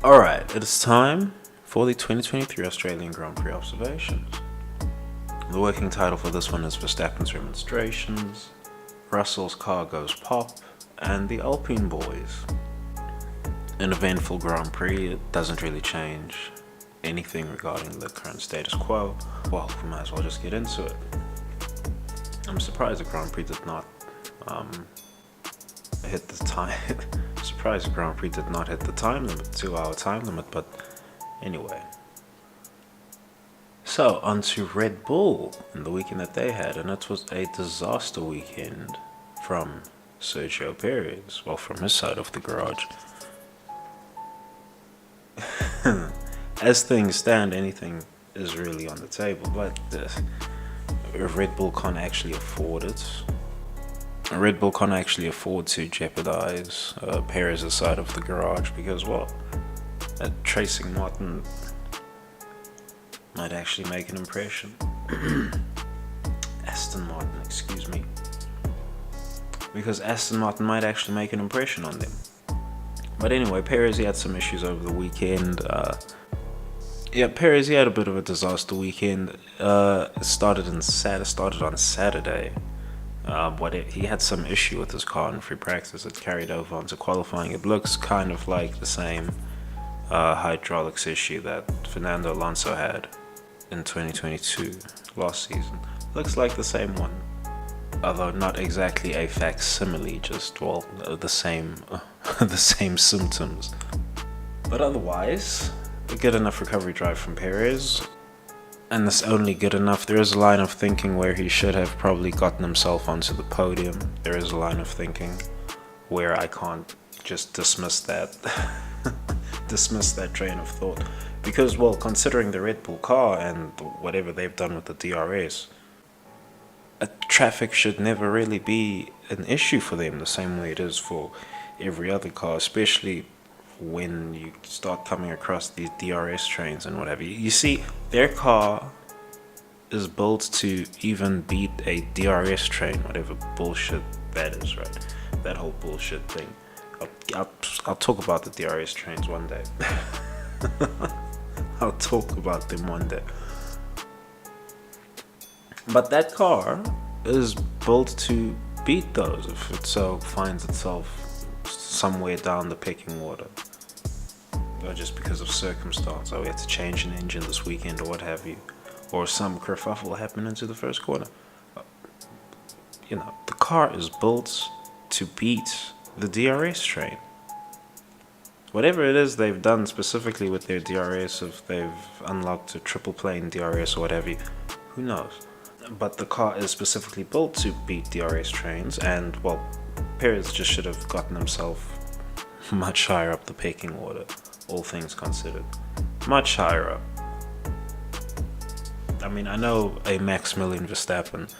Alright, it is time for the 2023 Australian Grand Prix observations. The working title for this one is Verstappens Remonstrations, Russell's car goes pop, and the Alpine boys. An eventful Grand Prix. It doesn't really change anything regarding the current status quo. Well, we might as well just get into it. I'm surprised the Grand Prix did not hit the time. Surprised the Grand Prix did not hit the time limit, 2-hour time limit, but anyway. So, on to Red Bull and the weekend that they had, and it was a disaster weekend from Sergio Perez, well, from his side of the garage. As things stand, anything is really on the table, but Red Bull can't actually afford it. Red Bull can't actually afford to jeopardize Perez's side of the garage because, well, tracing Martin might actually make an impression. Aston Martin, excuse me. Because Aston Martin might actually make an impression on them. But anyway, Perez, he had some issues over the weekend. Perez, he had a bit of a disaster weekend. It started on Saturday. He had some issue with his car in free practice. It carried over onto qualifying. It looks kind of like the same hydraulics issue that Fernando Alonso had in 2022, last season. Looks like the same one. Although not exactly a facsimile, just, well, the same symptoms. But otherwise, a good enough recovery drive from Perez. And it's only good enough. There is a line of thinking where he should have probably gotten himself onto the podium. There is a line of thinking where I can't just dismiss that train of thought. Because, well, considering the Red Bull car and whatever they've done with the DRS, traffic should never really be an issue for them the same way it is for every other car, especially when you start coming across these DRS trains and whatever. You see, their car is built to even beat a DRS train, whatever bullshit that is, right? That whole bullshit thing. I'll talk about the DRS trains one day. I'll talk about them one day. But that car is built to beat those if it so finds itself somewhere down the pecking order. Or just because of circumstance. Oh, we had to change an engine this weekend or what have you. Or some kerfuffle happened into the first corner. The car is built to beat the DRS train. Whatever it is they've done specifically with their DRS, if they've unlocked a triple plane DRS or whatever, who knows. But the car is specifically built to beat DRS trains, and, well, Perez just should have gotten himself much higher up the pecking order, all things considered. Much higher up. I mean, I know a Maximilian Verstappen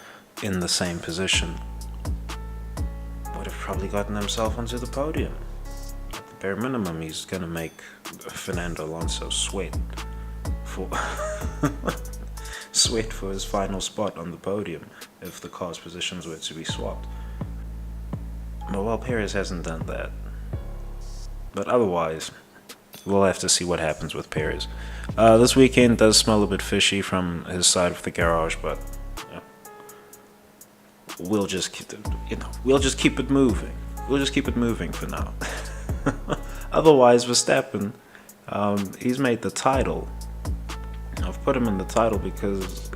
in the same position would have probably gotten himself onto the podium. At the bare minimum, he's going to make Fernando Alonso sweat for his final spot on the podium if the car's positions were to be swapped. But, well, Perez hasn't done that. But otherwise, we'll have to see what happens with Perez. This weekend does smell a bit fishy from his side of the garage, but we'll just keep it moving. We'll just keep it moving for now. Otherwise, Verstappen, he's made the title. I've put him in the title because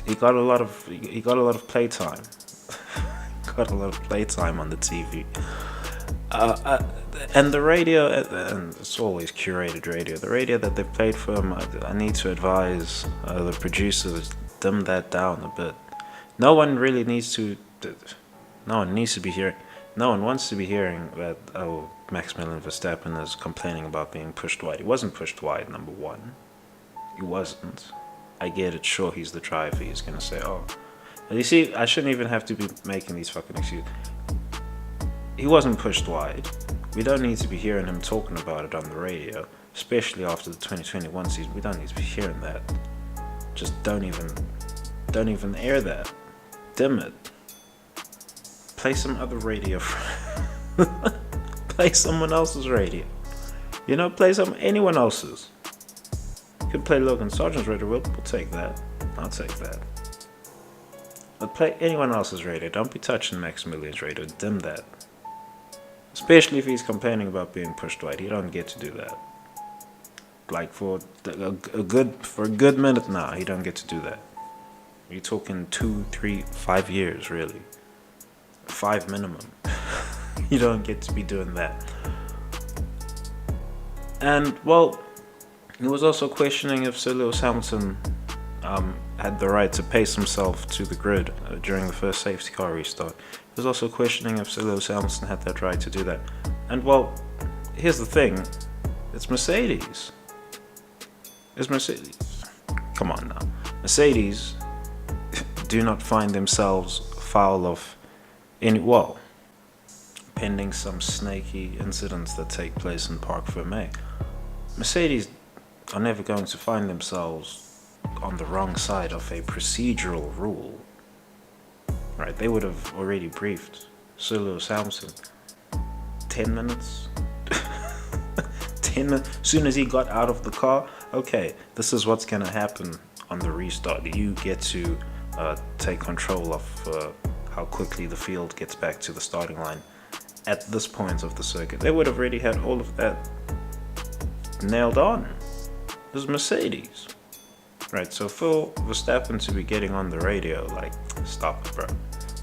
he got a lot of playtime. Got a lot of playtime on the TV. And the radio, and it's always curated radio. The radio that they played for him, I need to advise the producers dim that down a bit. No one wants to be hearing that, oh, Maximilian Verstappen is complaining about being pushed wide. He wasn't pushed wide, number one. He wasn't. I get it, sure, he's the driver. He's going to say, oh. And you see, I shouldn't even have to be making these fucking excuses. He wasn't pushed wide. We don't need to be hearing him talking about it on the radio, especially after the 2021 season. We don't need to be hearing that. Just don't even air that. Dim it. Play some other radio. Play someone else's radio. You know, play some anyone else's. You could play Logan Sargeant's radio. We'll take that. I'll take that. But play anyone else's radio. Don't be touching Maximilian's radio. Dim that. Especially if he's complaining about being pushed wide. He don't get to do that. Like for a good minute now, he don't get to do that. You're talking 2, 3, 5 years, really. 5 minimum. You don't get to be doing that. And, well, he was also questioning if Sir Lewis Hamilton had the right to pace himself to the grid during the first safety car restart. He was also questioning if Sir Lewis Hamilton had that right to do that. And, well, here's the thing. It's Mercedes. It's Mercedes. Come on now. Mercedes do not find themselves foul of any, well, pending some snaky incidents that take place in Parc Fermé. Mercedes are never going to find themselves on the wrong side of a procedural rule. Right, they would have already briefed Sir Lewis Hamilton 10 minutes. 10 minutes. As soon as he got out of the car, okay, this is what's going to happen on the restart. You get to take control of how quickly the field gets back to the starting line at this point of the circuit. They would have already had all of that nailed on. This is Mercedes. Right, so for Verstappen to be getting on the radio, like, stop it, bro.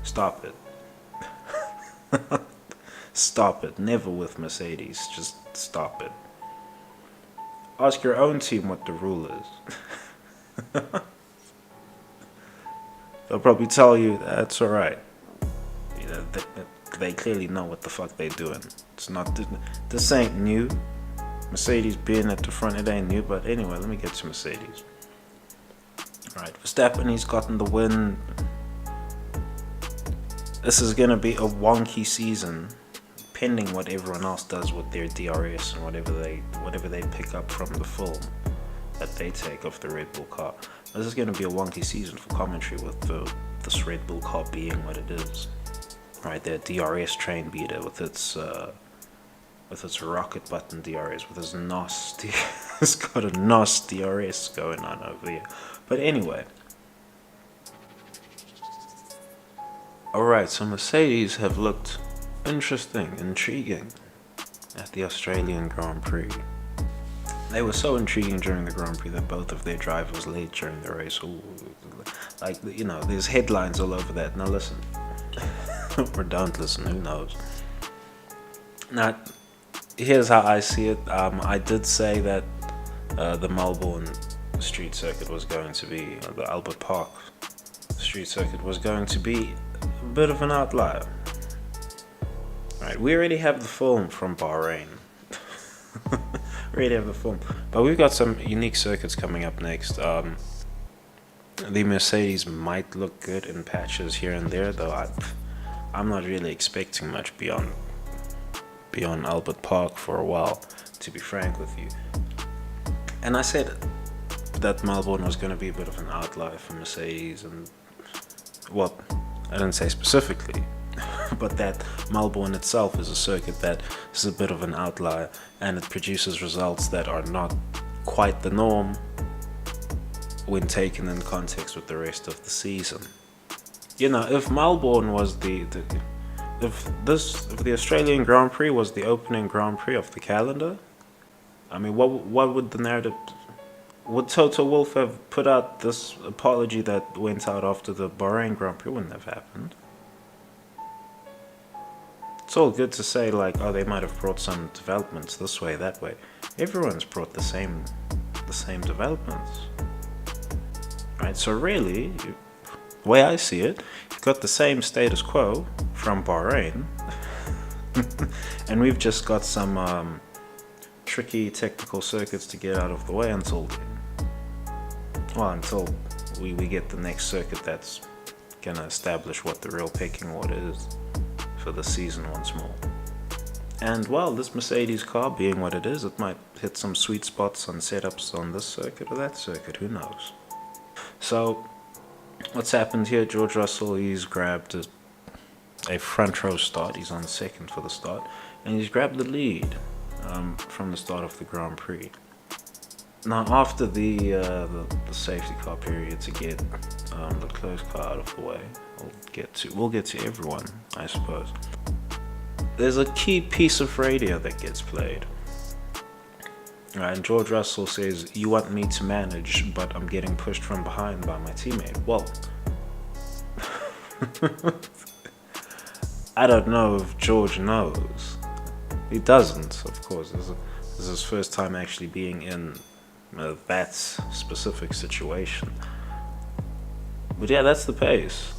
Stop it. Stop it. Never with Mercedes. Just stop it. Ask your own team what the rule is. They'll probably tell you that's alright. You know, they clearly know what the fuck they're doing. It's not, this ain't new. Mercedes being at the front, it ain't new. But anyway, let me get to Mercedes. Alright, Verstappen, he's gotten the win. This is gonna be a wonky season, pending what everyone else does with their DRS and whatever they pick up from the film that they take off the Red Bull car. This is gonna be a wonky season for commentary with this Red Bull car being what it is. Right, their DRS train beater with its rocket button DRS, with its NOS. It's got a NOS DRS going on over here. But anyway. Alright, so Mercedes have looked interesting, intriguing at the Australian Grand Prix. They were so intriguing during the Grand Prix that both of their drivers late during the race. Ooh, like, you know, there's headlines all over that. Now listen. Or don't listen, who knows. Now, here's how I see it. I did say that the Melbourne street circuit was going to be, the Albert Park street circuit was going to be a bit of an outlier. Right, we already have the film from Bahrain. We already have the film. But we've got some unique circuits coming up next. The Mercedes might look good in patches here and there, though I'm not really expecting much beyond Albert Park for a while, to be frank with you. And I said that Melbourne was going to be a bit of an outlier for Mercedes, and well, I didn't say specifically, but that Melbourne itself is a circuit that is a bit of an outlier, and it produces results that are not quite the norm when taken in context with the rest of the season. You know, if Melbourne was if the Australian Grand Prix was the opening Grand Prix of the calendar, I mean, what would the narrative? Would Toto Wolff have put out this apology that went out after the Bahrain Grand Prix? Wouldn't have happened. It's all good to say, like, oh, they might have brought some developments this way, that way. Everyone's brought the same developments, right? So really, the way I see it, you've got the same status quo from Bahrain, and we've just got some tricky technical circuits to get out of the way until we get the next circuit that's gonna establish what the real pecking order is for the season once more. And well, this Mercedes car being what it is, it might hit some sweet spots on setups on this circuit or that circuit, who knows. So what's happened here, George Russell, he's grabbed a front row start. He's on second for the start, and he's grabbed the lead from the start of the Grand Prix. Now, after the safety car period to get the closed car out of the way, we'll get to everyone, I suppose. There's a key piece of radio that gets played. Right, and George Russell says, "You want me to manage, but I'm getting pushed from behind by my teammate." Well, I don't know if George knows. He doesn't, of course. This is his first time actually being in that specific situation. But yeah, that's the pace.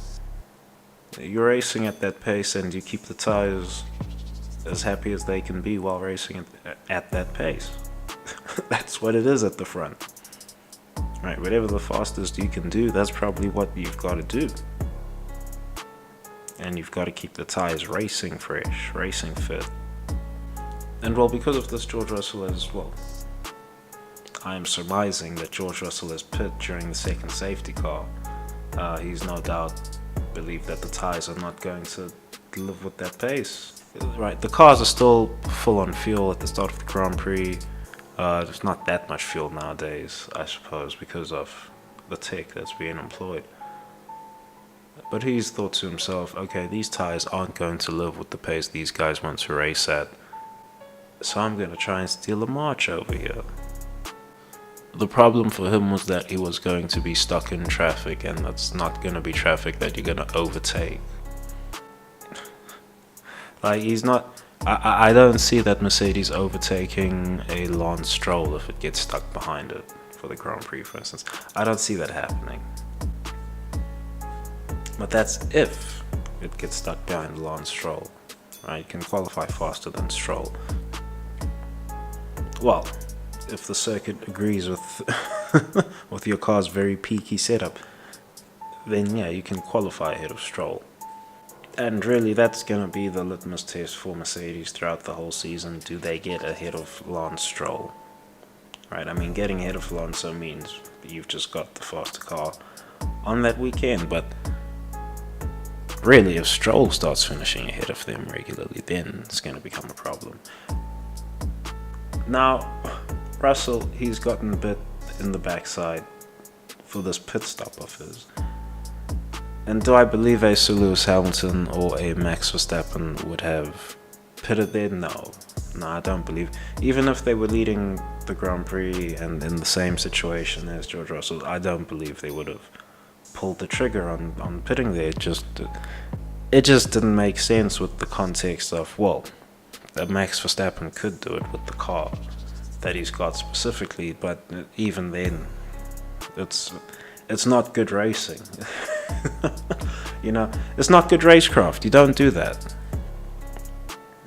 You're racing at that pace, and you keep the tires as happy as they can be while racing at that pace. That's what it is at the front. Right, whatever the fastest you can do, that's probably what you've got to do. And you've got to keep the tires racing fresh, racing fit. And well, because of this, George Russell as well, I am surmising that George Russell has pit during the second safety car. He's no doubt believed that the tires are not going to live with that pace. Right, the cars are still full on fuel at the start of the Grand Prix. There's not that much fuel nowadays, I suppose, because of the tech that's being employed. But he's thought to himself, okay, these tires aren't going to live with the pace these guys want to race at, so I'm going to try and steal a march over here. The problem for him was that he was going to be stuck in traffic, and that's not going to be traffic that you're going to overtake. Like, he's not... I don't see that Mercedes overtaking a Lance Stroll if it gets stuck behind it for the Grand Prix, for instance. I don't see that happening. But that's if it gets stuck behind Lance Stroll. Right? You can qualify faster than Stroll. Well, if the circuit agrees with with your car's very peaky setup, then yeah, you can qualify ahead of Stroll. And really, that's going to be the litmus test for Mercedes throughout the whole season. Do they get ahead of Lance Stroll? Right, I mean, getting ahead of Alonso means you've just got the faster car on that weekend. But really, if Stroll starts finishing ahead of them regularly, then it's going to become a problem. Now, Russell, he's gotten a bit in the backside for this pit stop of his. And do I believe a Sir Lewis Hamilton or a Max Verstappen would have pitted there? No, I don't believe. Even if they were leading the Grand Prix and in the same situation as George Russell, I don't believe they would have pulled the trigger on pitting there. It just didn't make sense with the context of, well, that Max Verstappen could do it with the car that he's got specifically, but even then, it's not good racing. You know, it's not good racecraft. You don't do that.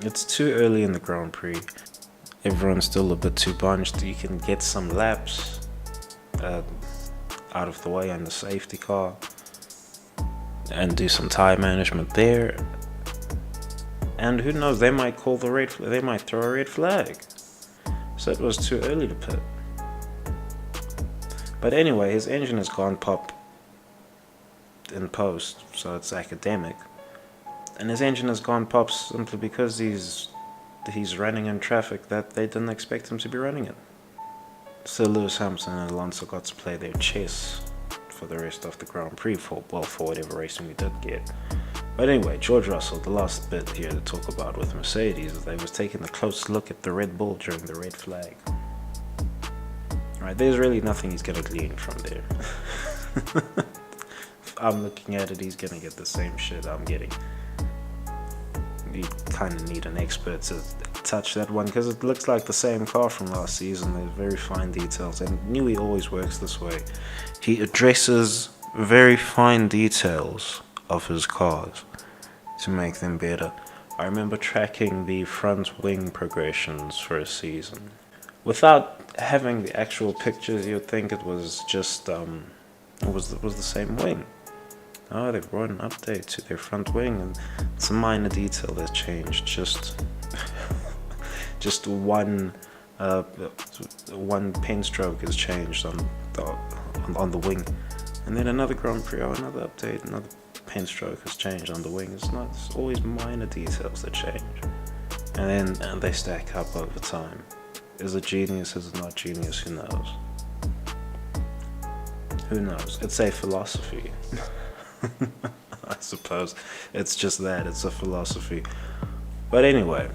It's too early in the Grand Prix. Everyone's still a bit too bunched. You can get some laps out of the way on the safety car and do some tire management there. And who knows, they might call the red flag. They might throw a red flag. So it was too early to pit. But anyway, his engine has gone pop in post, so it's academic. And his engine has gone pop simply because he's running in traffic that they didn't expect him to be running in. So Lewis Hamilton and Alonso got to play their chess for the rest of the Grand Prix for whatever racing we did get. But anyway, George Russell, the last bit here to talk about with Mercedes is they was taking a close look at the Red Bull during the red flag. Right, there's really nothing he's going to glean from there. If I'm looking at it, he's going to get the same shit I'm getting. You kind of need an expert to touch that one because it looks like the same car from last season. There's very fine details, and Newey always works this way. He addresses very fine details of his cars to make them better. I remember tracking the front wing progressions for a season. Without having the actual pictures, you'd think it was just it was the same wing. Oh, they've brought an update to their front wing, and it's a minor detail that's changed. Just one pen stroke has changed on the wing, and then another Grand Prix, another update, another pen stroke has changed on the wing. It's always minor details that change. and then they stack up over time. Is it genius? Is it not genius? Who knows? Who knows? It's a philosophy. I suppose it's just that, it's a philosophy. But anyway,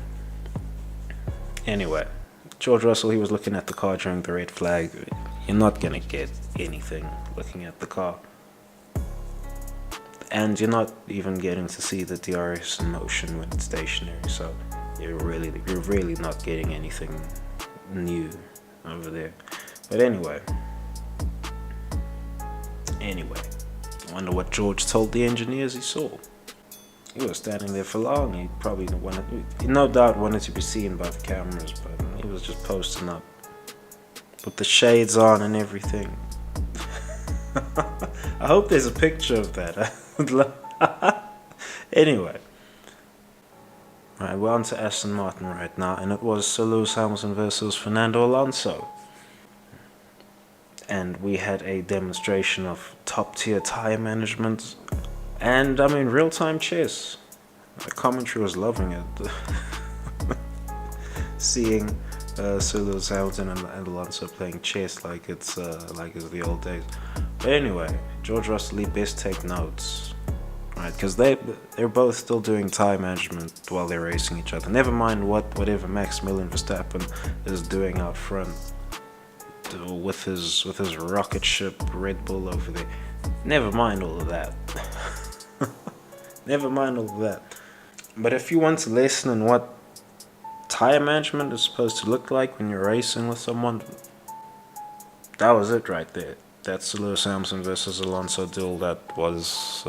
George Russell, he was looking at the car during the red flag. You're not gonna get anything looking at the car, and you're not even getting to see the DRS in motion when it's stationary. So you're really not getting anything new over there. But anyway, I wonder what George told the engineers he saw. He was standing there for long. He probably no doubt wanted to be seen by the cameras, but he was just posting up with the shades on and everything. I hope there's a picture of that. Anyway, right, we're on to Aston Martin right now, and it was Sir Lewis Hamilton versus Fernando Alonso. And we had a demonstration of top-tier tire management, and I mean real-time chess. The commentary was loving it. Seeing Sir Lewis Hamilton and Alonso playing chess like it's the old days. But anyway, George Russell, he best take notes, right? Because they're both still doing tire management while they're racing each other. Never mind whatever Maximilian Verstappen is doing out front with his rocket ship Red Bull over there. Never mind all of that. Never mind all of that. But if you want a lesson in what tire management is supposed to look like when you're racing with someone, that was it right there. That's the Lewis Hamilton versus Alonso duel. That was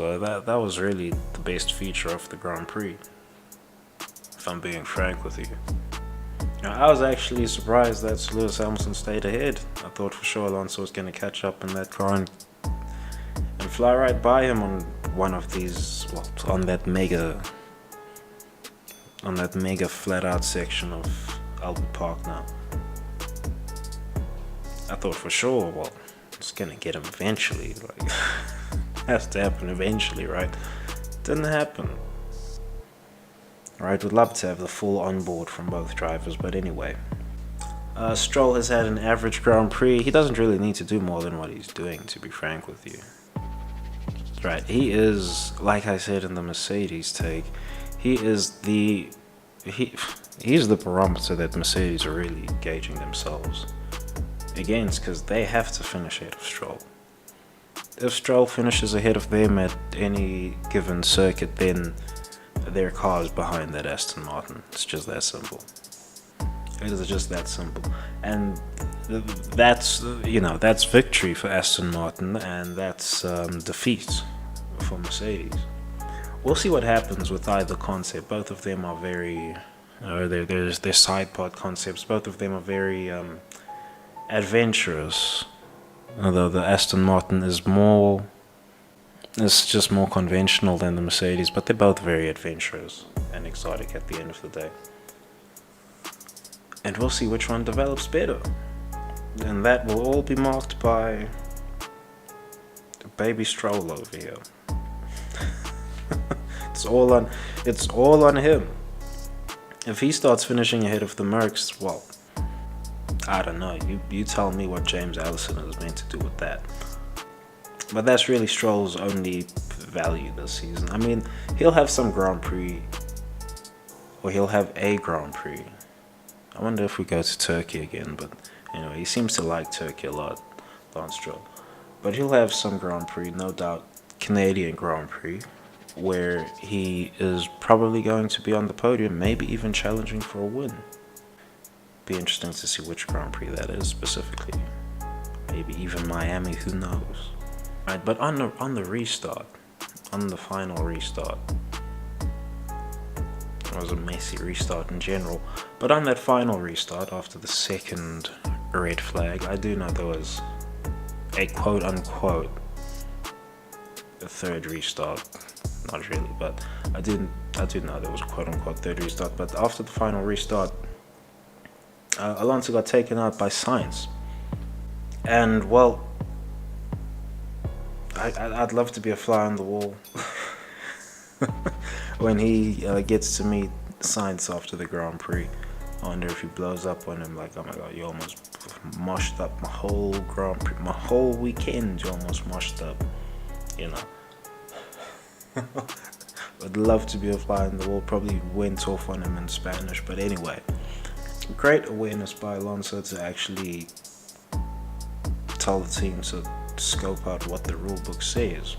really the best feature of the Grand Prix, if I'm being frank with you. Now, I was actually surprised that Lewis Hamilton stayed ahead. I thought for sure Alonso was going to catch up in that car and fly right by him on one of these, on that mega flat out section of Albon Park now. I thought for sure, it's going to get him eventually. Like, has to happen eventually, right? Didn't happen. Right, would love to have the full onboard from both drivers, but anyway. Stroll has had an average Grand Prix. He doesn't really need to do more than what he's doing, to be frank with you. Right, he is, like I said in the Mercedes take, he's the barometer that Mercedes are really gauging themselves against, because they have to finish ahead of Stroll. If Stroll finishes ahead of them at any given circuit, then their car is behind that Aston Martin. It's just that simple. It is just that simple. And that's victory for Aston Martin, and that's defeat for Mercedes. We'll see what happens with either concept. Both of them are very, they're side pod concepts. Both of them are very adventurous. Although the Aston Martin is it's just more conventional than the Mercedes, but they're both very adventurous and exotic at the end of the day. And we'll see which one develops better. And that will all be marked by the baby Stroll over here. It's all on him. If he starts finishing ahead of the Mercs, well, I don't know. You tell me what James Allison is meant to do with that. But that's really Stroll's only value this season. I mean, he'll have some Grand Prix, or he'll have a Grand Prix. I wonder if we go to Turkey again, but anyway, he seems to like Turkey a lot, Lance Stroll. But he'll have some Grand Prix, no doubt, Canadian Grand Prix, where he is probably going to be on the podium, maybe even challenging for a win. Be interesting to see which Grand Prix that is specifically. Maybe even Miami, who knows. Right, but on the restart, on the final restart, it was a messy restart in general, but on that final restart after the second red flag, I do know there was a quote unquote a third restart. Not really, but I do know there was a quote unquote third restart. But after the final restart, Alonso got taken out by Sainz, and well, I'd love to be a fly on the wall when he gets to meet Sainz after the Grand Prix. I wonder if he blows up on him like, oh my god, you almost moshed up my whole Grand Prix, my whole weekend, you almost moshed up, you know. Would love to be a fly in the wall, probably went off on him in Spanish, but anyway. Great awareness by Alonso to actually tell the team to scope out what the rule book says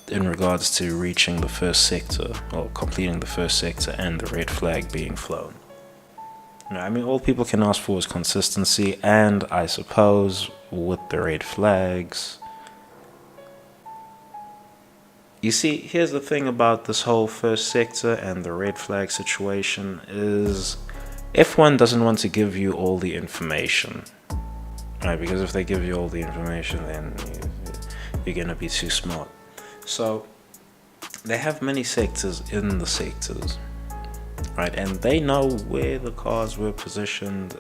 in regards to reaching the first sector, or completing the first sector, and the red flag being flown. I mean, all people can ask for is consistency, and I suppose with the red flags, you see, here's the thing about this whole first sector and the red flag situation is F1 doesn't want to give you all the information, right? Because if they give you all the information, then you're gonna be too smart. So they have many sectors in the sectors, right? And they know where the cars were positioned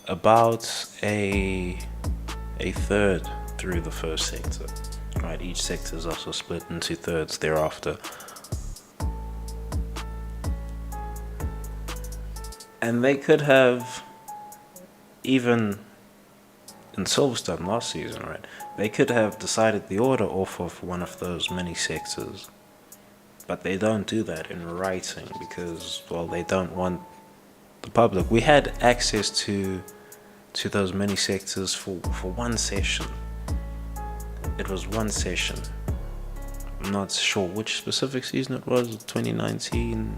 about a third through the first sector, right? Each sector is also split into thirds thereafter. And they could have, even in Silverstone last season, right? They could have decided the order off of one of those mini sectors, but they don't do that in writing because, well, they don't want the public. We had access to those mini sectors for one session. It was one session. I'm not sure which specific season it was, 2019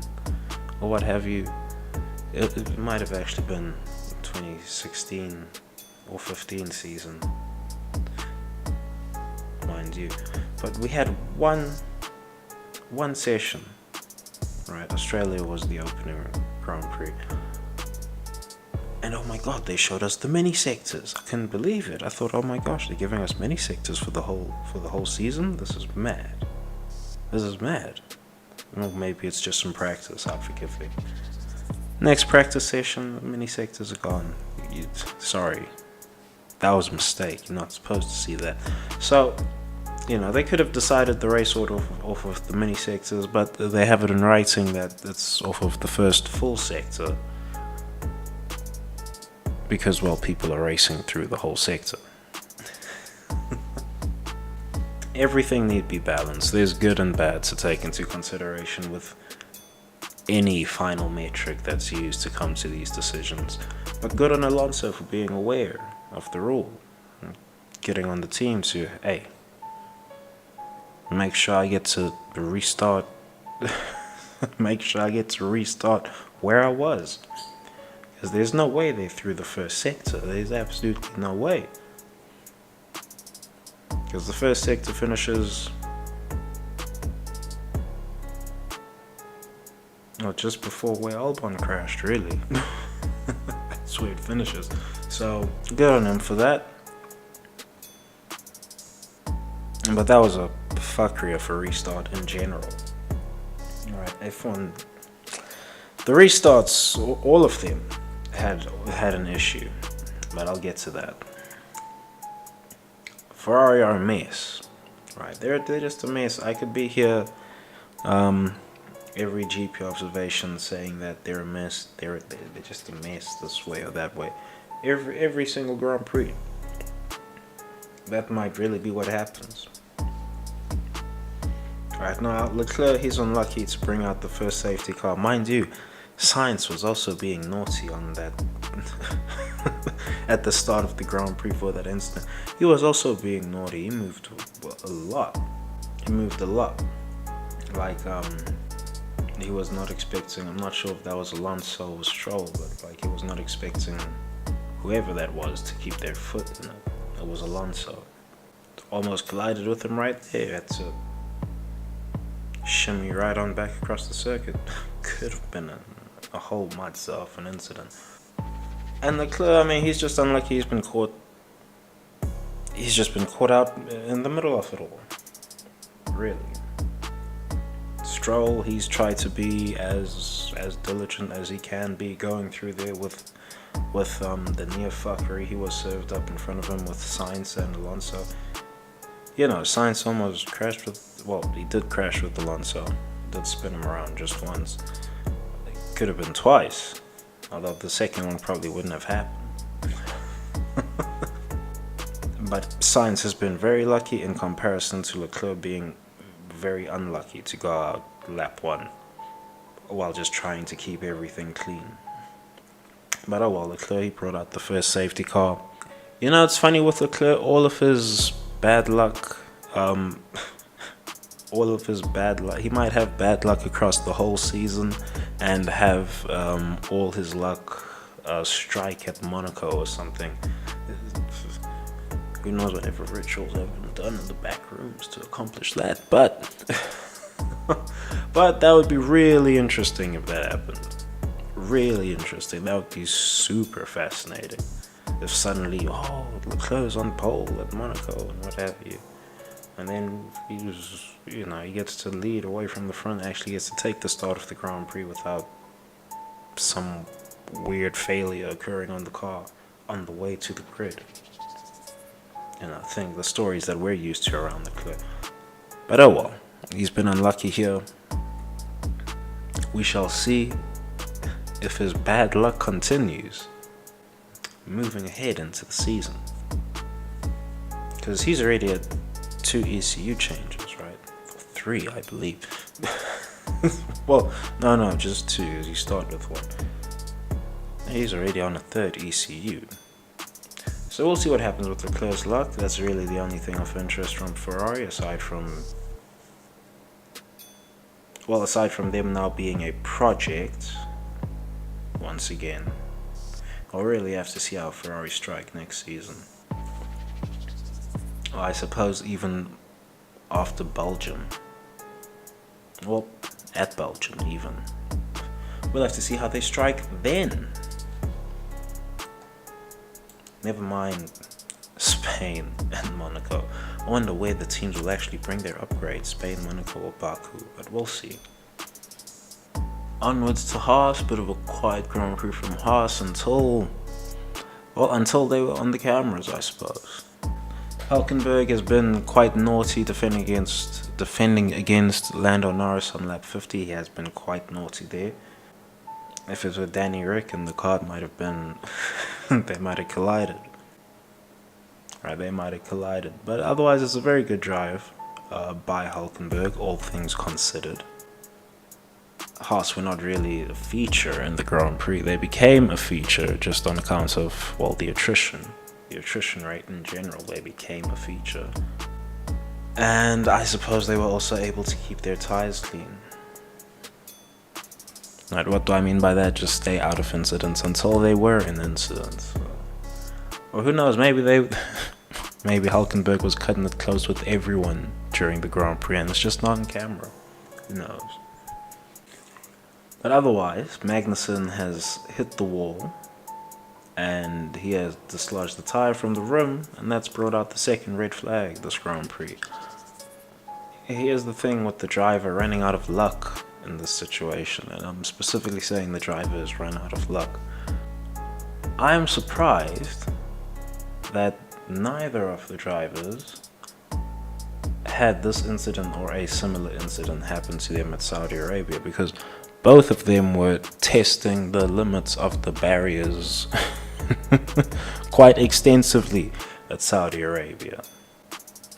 or what have you. It might have actually been 2016 or 15 season, mind you, but we had one session, right? Australia was the opening Grand Prix, and oh my god, they showed us the mini sectors. I couldn't believe it. I thought, oh my gosh, they're giving us mini sectors for the whole season. This is mad. Well, maybe it's just some practice. I'll forgive me. Next practice session, the mini sectors are gone. Sorry. That was a mistake. You're not supposed to see that. So, you know, they could have decided the race order off of the mini sectors, but they have it in writing that it's off of the first full sector. Because, well, people are racing through the whole sector. Everything need be balanced. There's good and bad to take into consideration with any final metric that's used to come to these decisions. But good on Alonso for being aware of the rule, getting on the team to, hey, make sure I get to restart where I was, because there's no way they threw the first sector. There's absolutely no way, because the first sector finishes just before where Albon crashed, really. That's where it finishes. So, good on him for that. But that was a fuckery of a restart in general. Alright, F1. The restarts, all of them, had an issue. But I'll get to that. Ferrari are a mess. Right, they're just a mess. I could be here every GP observation saying that they're a mess. They're just a mess this way or that way. Every single Grand Prix. That might really be what happens. Right now, Leclerc, he's unlucky to bring out the first safety car. Mind you, Sainz was also being naughty on that at the start of the Grand Prix for that incident. He was also being naughty. He moved a lot. Like, he was not expecting, I'm not sure if that was Alonso or Strolls, but like he was not expecting whoever that was to keep their foot in it. It was Alonso. Almost collided with him right there. Had to shimmy right on back across the circuit. Could have been a whole much of an incident. And Leclerc, I mean, he's just unlucky. He's just been caught out in the middle of it all. Really. Stroll, he's tried to be as diligent as he can be, going through there with the near fuckery. He was served up in front of him with Sainz and Alonso. You know, Sainz almost crashed with, well, he did crash with Alonso. did spin him around just once. It could have been twice, although the second one probably wouldn't have happened. But Sainz has been very lucky in comparison to Leclerc being very unlucky to go out lap 1 while just trying to keep everything clean. But oh well, Leclerc, he brought out the first safety car. You know, it's funny with Leclerc, all of his bad luck, he might have bad luck across the whole season and have all his luck strike at Monaco or something. Who knows whatever rituals have been done in the back rooms to accomplish that, but but that would be really interesting if that happened. Really interesting. That would be super fascinating if suddenly, Leclerc's on pole at Monaco and what have you, and then he gets to lead away from the front, actually gets to take the start of the Grand Prix without some weird failure occurring on the car on the way to the grid. I think the stories that we're used to around Leclerc. But oh well, he's been unlucky here. We shall see if his bad luck continues moving ahead into the season. Because he's already at 2 ECU changes, right? 3, I believe. Well, no, just 2, as you start with 1. He's already on a 3rd ECU. So we'll see what happens with Leclerc's luck. That's really the only thing of interest from Ferrari, aside from them now being a project once again. I'll really have to see how Ferrari strike next season. Or I suppose even after Belgium. Well, at Belgium even. We'll have to see how they strike then. Never mind Spain and Monaco. I wonder where the teams will actually bring their upgrades, Spain, Monaco or Baku, but we'll see. Onwards to Haas, bit of a quiet Grand Prix from Haas until they were on the cameras, I suppose. Hulkenberg has been quite naughty defending against Lando Norris on lap 50. He has been quite naughty there. If it were Danny Rick, and the car might have been, they might have collided. Right, they might have collided. But otherwise, it's a very good drive by Hulkenberg, all things considered. Haas were not really a feature in the Grand Prix. They became a feature just on account of, the attrition. The attrition rate in general, they became a feature. And I suppose they were also able to keep their tires clean. Right, what do I mean by that? Just stay out of incidents until they were in incidents. Or who knows, maybe Hulkenberg was cutting it close with everyone during the Grand Prix and it's just not on camera. Who knows? But otherwise, Magnussen has hit the wall and he has dislodged the tire from the rim, and that's brought out the second red flag this Grand Prix. Here's the thing with the driver running out of luck in this situation, and I'm specifically saying the driver has run out of luck. I'm surprised that neither of the drivers had this incident or a similar incident happen to them at Saudi Arabia, because both of them were testing the limits of the barriers quite extensively at Saudi Arabia.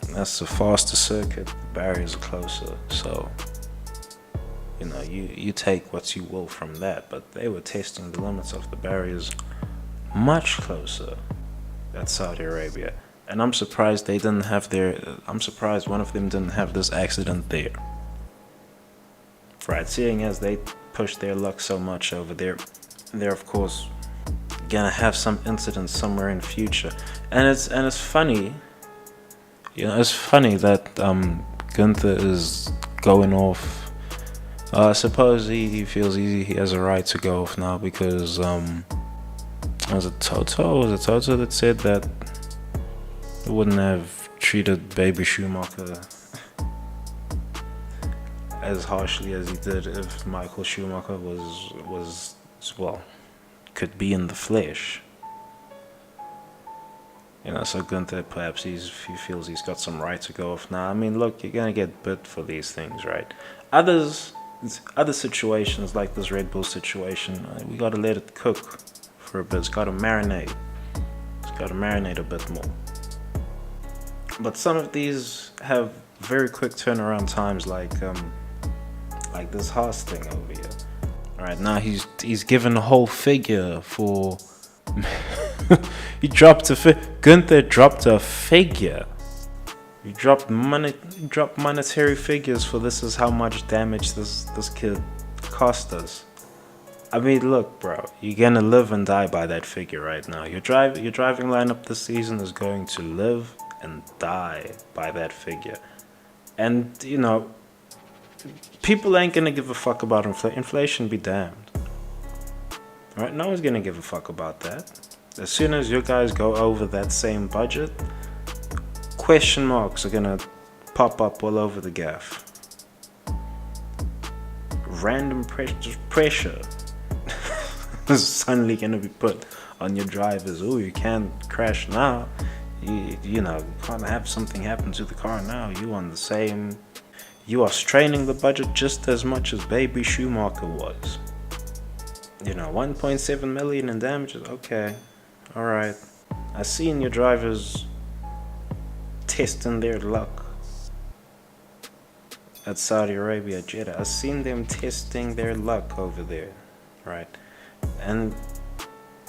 That's a faster circuit, the barriers are closer, so you take what you will from that, but they were testing the limits of the barriers much closer at Saudi Arabia, and I'm surprised I'm surprised one of them didn't have this accident there. Right, seeing as they push their luck so much over there, they're of course gonna have some incidents somewhere in the future. And it's funny, it's funny that Gunther is going off. I suppose he feels he has a right to go off now because was it Toto that said that he wouldn't have treated baby Schumacher as harshly as he did if Michael Schumacher could be in the flesh. So Gunther, perhaps he feels he's got some right to go off now. I mean, look, you're gonna get bit for these things, right? Others other situations like this Red Bull situation, we gotta let it cook for a bit. It's gotta marinate. It's gotta marinate a bit more. But some of these have very quick turnaround times, like this Haas thing over here. All right, now he's given a whole figure for. He dropped Gunther dropped a figure. You dropped monetary figures for this is how much damage this kid cost us. I mean, look, bro, you're gonna live and die by that figure right now. Your driving lineup this season is going to live and die by that figure. And you know, people ain't gonna give a fuck about inflation. Be damned. All right, no one's gonna give a fuck about that. As soon as you guys go over that same budget, question marks are gonna pop up all over the gaff. Random pressure is suddenly gonna be put on your drivers. Oh, you can't crash now. You know, you can't have something happen to the car now. You are straining the budget just as much as Baby Schumacher was. You know, 1.7 million in damages. Okay, all right. I seen your drivers testing their luck at Saudi Arabia, Jeddah. I seen them testing their luck over there, right? And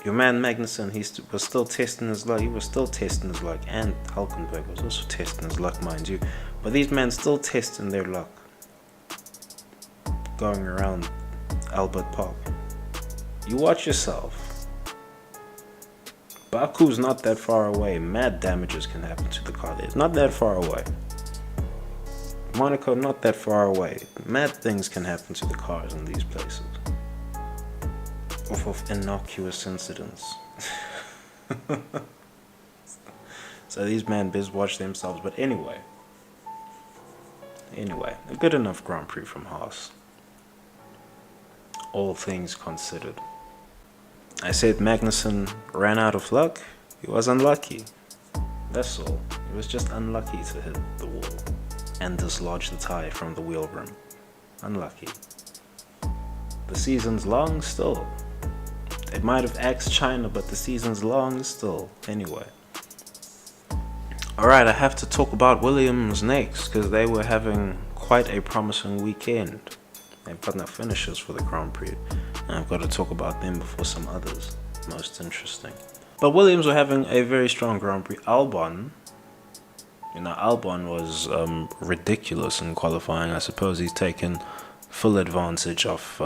your man Magnussen, was still testing his luck. He was still testing his luck, and Hulkenberg was also testing his luck, mind you. But these men still testing their luck, going around Albert Park. You watch yourself. Baku's not that far away. Mad damages can happen to the car there. It's not that far away. Monaco, not that far away. Mad things can happen to the cars in these places. Off of innocuous incidents. So these men biz watch themselves. But anyway, a good enough Grand Prix from Haas. All things considered. I said Magnussen ran out of luck. He was unlucky. That's all. He was just unlucky to hit the wall and dislodge the tire from the wheel rim. Unlucky. The season's long still. It might have axed China, but the season's long still. Anyway. Alright, I have to talk about Williams next, because they were having quite a promising weekend. They've got no finishes for the Grand Prix, and I've got to talk about them before some others. Most interesting. But Williams were having a very strong Grand Prix. Albon was ridiculous in qualifying. I suppose he's taken full advantage of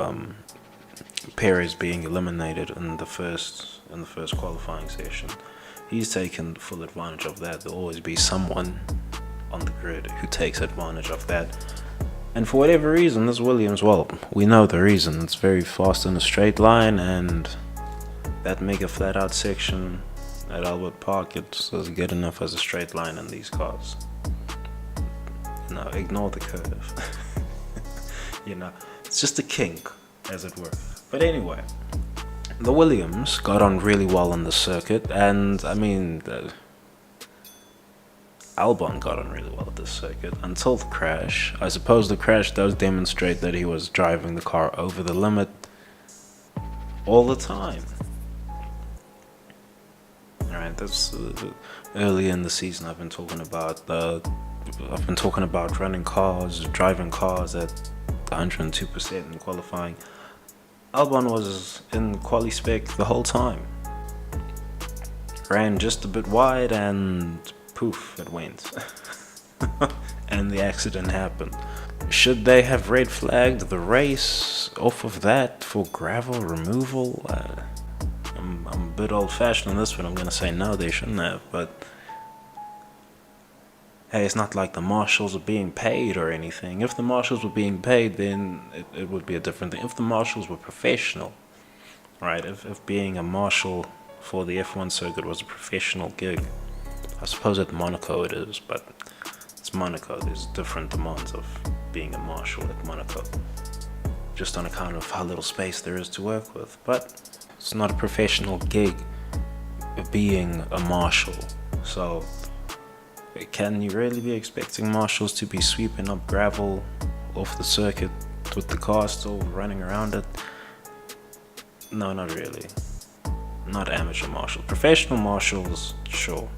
Perez being eliminated in the first qualifying session. He's taken full advantage of that. There'll always be someone on the grid who takes advantage of that. And for whatever reason, this Williams, well, we know the reason. It's very fast in a straight line, and that mega flat out section at Albert Park, it's good enough as a straight line in these cars. You know, ignore the curve. You know, it's just a kink, as it were. But anyway, the Williams got on really well on the circuit, and I mean, Albon got on really well at this circuit until the crash. I suppose the crash does demonstrate that he was driving the car over the limit all the time. Alright, that's early in the season. I've been talking about running cars, driving cars at 102% in qualifying. Albon was in quali spec the whole time. Ran just a bit wide and poof, it went. And the accident happened. Should they have red flagged the race off of that for gravel removal? I'm a bit old fashioned on this one. I'm gonna say no, they shouldn't have, but hey, it's not like the marshals are being paid or anything. If the marshals were being paid, then it would be a different thing. If the marshals were professional, right? If being a marshal for the F1 circuit was a professional gig, I suppose at Monaco it is, but it's Monaco. There's different demands of being a marshal at Monaco, just on account of how little space there is to work with. But it's not a professional gig being a marshal, so can you really be expecting marshals to be sweeping up gravel off the circuit with the car still running around it. No, not really. Not amateur marshals. Professional marshals, sure.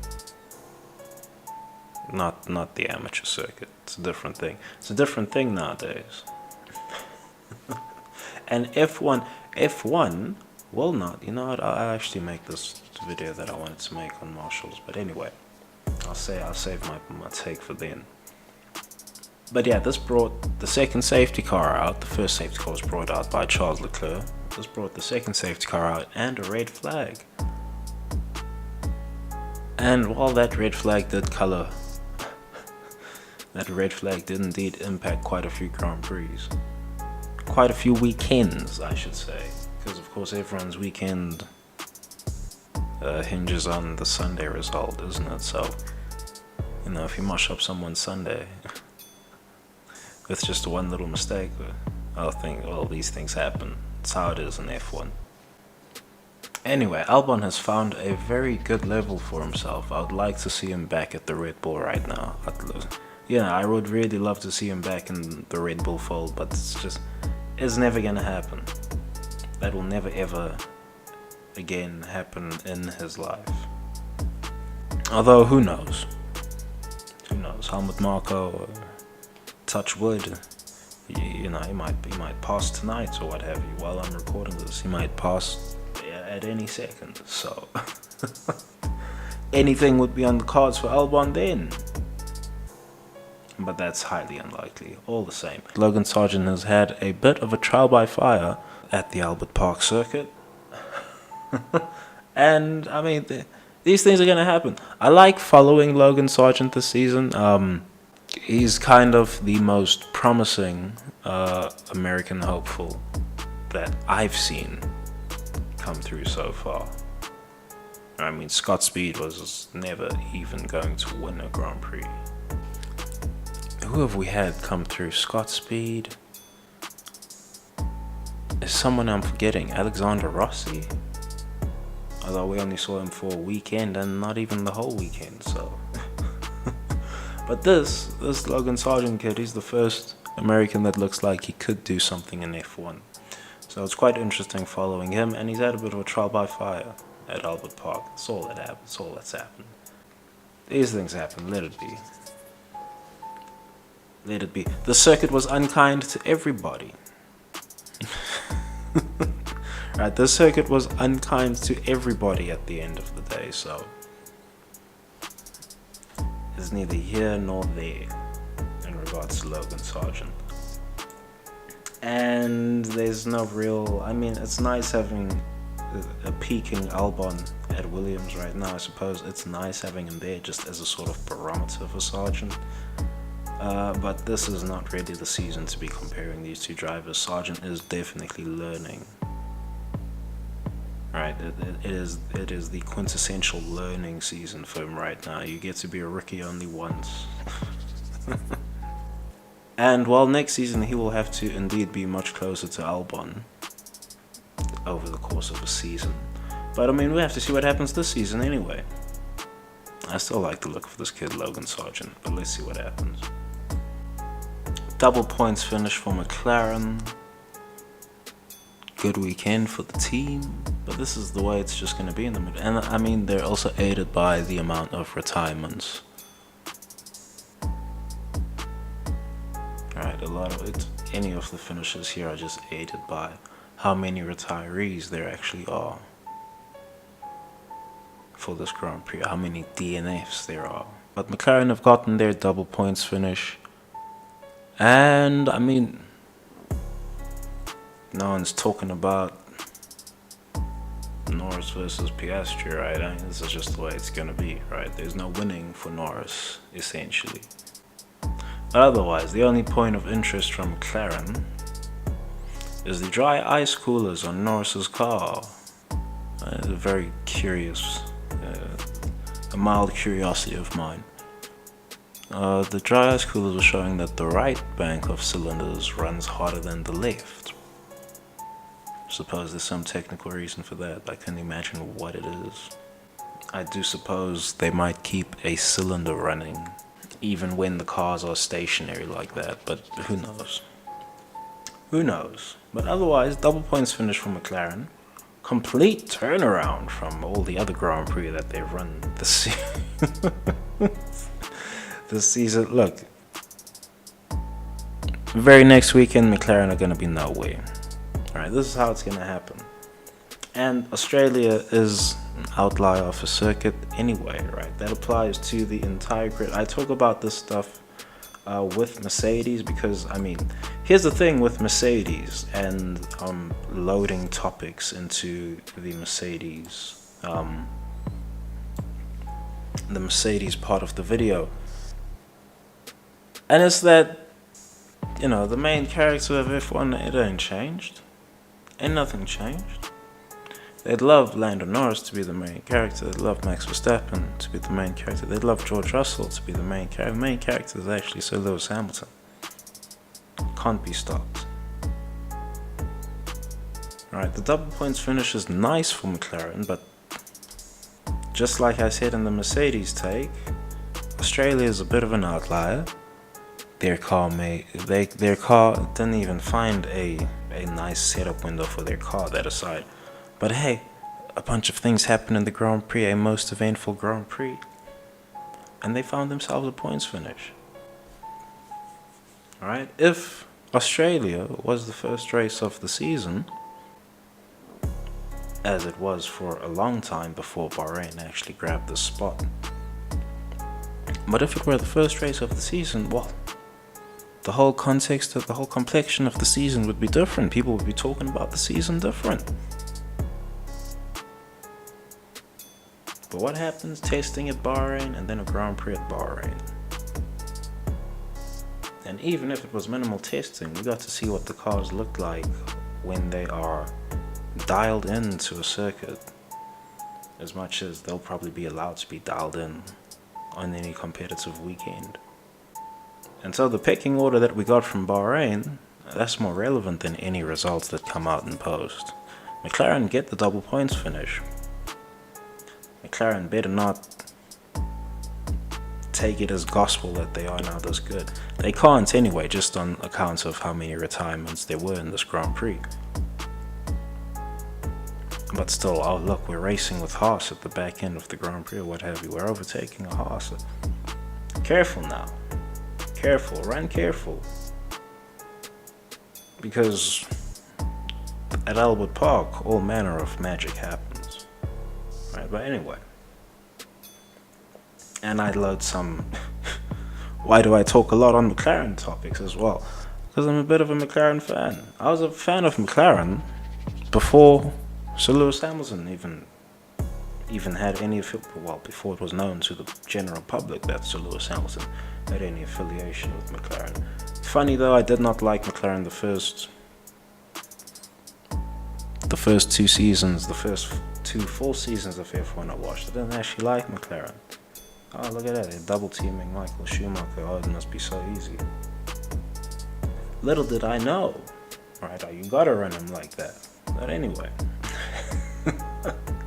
Not the amateur circuit. It's a different thing. It's a different thing nowadays. And F1 will not. You know what? I'll actually make this video that I wanted to make on marshals. But anyway, I'll save my take for then. But yeah, this brought the second safety car out. The first safety car was brought out by Charles Leclerc. This brought the second safety car out and a red flag. And while that red flag did colour, that red flag did indeed impact quite a few Grand Prix. Quite a few weekends, I should say. Because of course everyone's weekend hinges on the Sunday result, isn't it? So, you know, if you mush up someone's Sunday with just one little mistake, I'll think, well, these things happen. It's how it is in F1. Anyway, Albon has found a very good level for himself. I would like to see him back at the Red Bull right now. Yeah, I would really love to see him back in the Red Bull fold, but it's never gonna happen. That will never ever again happen in his life. Although, who knows? Who knows? Helmut Marko, touch wood. You know, he might pass tonight or what have you. While I'm recording this, he might pass at any second. So anything would be on the cards for Albon then. But that's highly unlikely, all the same. Logan Sargeant has had a bit of a trial by fire at the Albert Park circuit. And, I mean, these things are going to happen. I like following Logan Sargeant this season. He's kind of the most promising American hopeful that I've seen come through so far. I mean, Scott Speed was never even going to win a Grand Prix. Who have we had come through? Scott Speed. Is someone I'm forgetting? Alexander Rossi? Although we only saw him for a weekend and not even the whole weekend, so. But this Logan Sargeant kid, he's the first American that looks like he could do something in F1. So it's quite interesting following him, and he's had a bit of a trial by fire at Albert Park. That's all that happened. That's all that's happened. These things happen, let it be. Let it be. The circuit was unkind to everybody. Right, the circuit was unkind to everybody at the end of the day, so it's neither here nor there in regards to Logan Sargeant. And there's no real, I mean, it's nice having a peaking Albon at Williams right now. I suppose it's nice having him there just as a sort of barometer for Sargeant. But this is not really the season to be comparing these two drivers. Sargeant is definitely learning. Right, it is the quintessential learning season for him right now. You get to be a rookie only once. And while next season he will have to indeed be much closer to Albon over the course of a season. But I mean, we have to see what happens this season anyway. I still like the look of this kid, Logan Sargeant, but let's see what happens. Double points finish for McLaren. Good weekend for the team, but this is the way it's just going to be in the middle. And I mean, they're also aided by the amount of retirements. Right, a lot of it, any of the finishes here are just aided by how many retirees there actually are for this Grand Prix, how many DNFs there are. But McLaren have gotten their double points finish, and I mean, no one's talking about Norris versus Piastri, right? I mean, this is just the way it's gonna be, right? There's no winning for Norris, essentially. But otherwise, the only point of interest from McLaren is the dry ice coolers on Norris's car. A very curious, a mild curiosity of mine. The dry ice coolers were showing that the right bank of cylinders runs harder than the left. Suppose there's some technical reason for that. I can't imagine what it is. I do suppose they might keep a cylinder running even when the cars are stationary like that, but who knows. Who knows? But otherwise, double points finish for McLaren. Complete turnaround from all the other Grand Prix that they've run this this season. Look, very next weekend, McLaren are going to be nowhere. Alright, this is how it's going to happen. And Australia is an outlier of a circuit anyway, right? That applies to the entire grid. I talk about this stuff with Mercedes because, I mean, here's the thing with Mercedes and loading topics into the Mercedes part of the video. And it's that, you know, the main character of F1, it ain't changed. Ain't nothing changed. They'd love Lando Norris to be the main character. They'd love Max Verstappen to be the main character. They'd love George Russell to be the main character. The main character is actually Sir Lewis Hamilton. Can't be stopped. Alright, the double points finish is nice for McLaren, but just like I said in the Mercedes take, Australia is a bit of an outlier. Their car didn't even find a nice setup window for their car, that aside. But hey, a bunch of things happened in the Grand Prix, a most eventful Grand Prix, and they found themselves a points finish. Alright, if Australia was the first race of the season, as it was for a long time before Bahrain actually grabbed the spot, but if it were the first race of the season, well, the whole context of the whole complexion of the season would be different. People would be talking about the season different. But what happens? Testing at Bahrain and then a Grand Prix at Bahrain. And even if it was minimal testing, we got to see what the cars look like when they are dialed into a circuit, as much as they'll probably be allowed to be dialed in on any competitive weekend. And so the pecking order that we got from Bahrain, that's more relevant than any results that come out in post. McLaren get the double points finish. McLaren better not take it as gospel that they are now this good. They can't anyway, just on account of how many retirements there were in this Grand Prix. But still, oh look, we're racing with Haas at the back end of the Grand Prix or what have you. We're overtaking a Haas. Careful now. Careful, run careful. Because at Albert Park, all manner of magic happens. Right, but anyway. And I load some... Why do I talk a lot on McLaren topics as well? Because I'm a bit of a McLaren fan. I was a fan of McLaren before Sir Lewis Hamilton even had any... Well, before it was known to the general public that Sir Lewis Hamilton had any affiliation with McLaren. Funny though, I did not like McLaren the first 2 seasons, the first 2 full seasons of F1 I watched. I didn't actually like McLaren. Oh, look at that, they're double teaming Michael Schumacher. Oh, it must be so easy. Little did I know, right? Oh, you gotta run him like that. But anyway.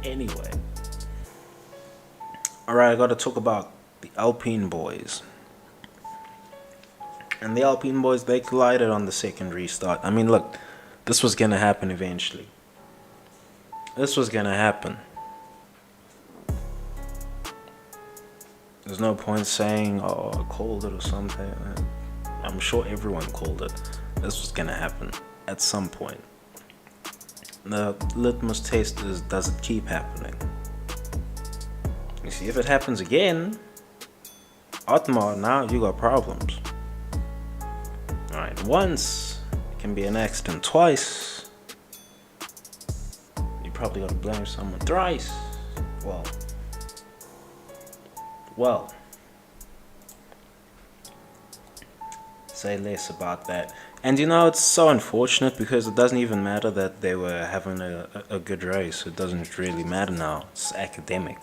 Anyway. Alright, I gotta talk about the Alpine boys. And the Alpine boys, they collided on the second restart. I mean, look, this was gonna happen eventually. This was gonna happen. There's no point saying, oh, I called it or something. I'm sure everyone called it. This was gonna happen at some point. The litmus test is, does it keep happening? You see, if it happens again, Otmar, now you got problems. Alright, once, it can be an accident. Twice, you probably gotta blame someone. Thrice, well, say less about that. And you know, it's so unfortunate because it doesn't even matter that they were having a good race. It doesn't really matter now. It's academic.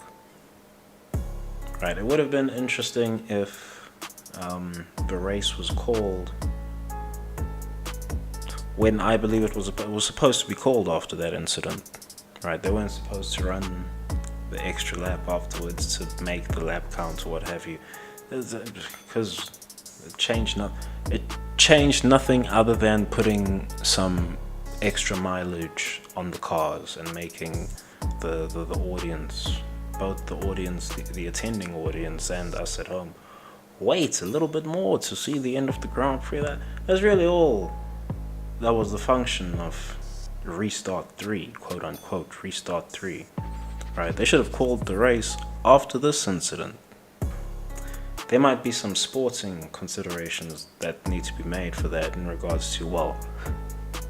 Right, it would have been interesting if the race was called when I believe it was supposed to be called after that incident. Right, they weren't supposed to run the extra lap afterwards to make the lap count or what have you, because it changed changed nothing other than putting some extra mileage on the cars and making the audience, both the audience, the attending audience and us at home, wait a little bit more to see the end of the Grand Prix. That's really all. That was the function of Restart 3, quote unquote, Restart 3. Right, they should have called the race after this incident. There might be some sporting considerations that need to be made for that in regards to, well,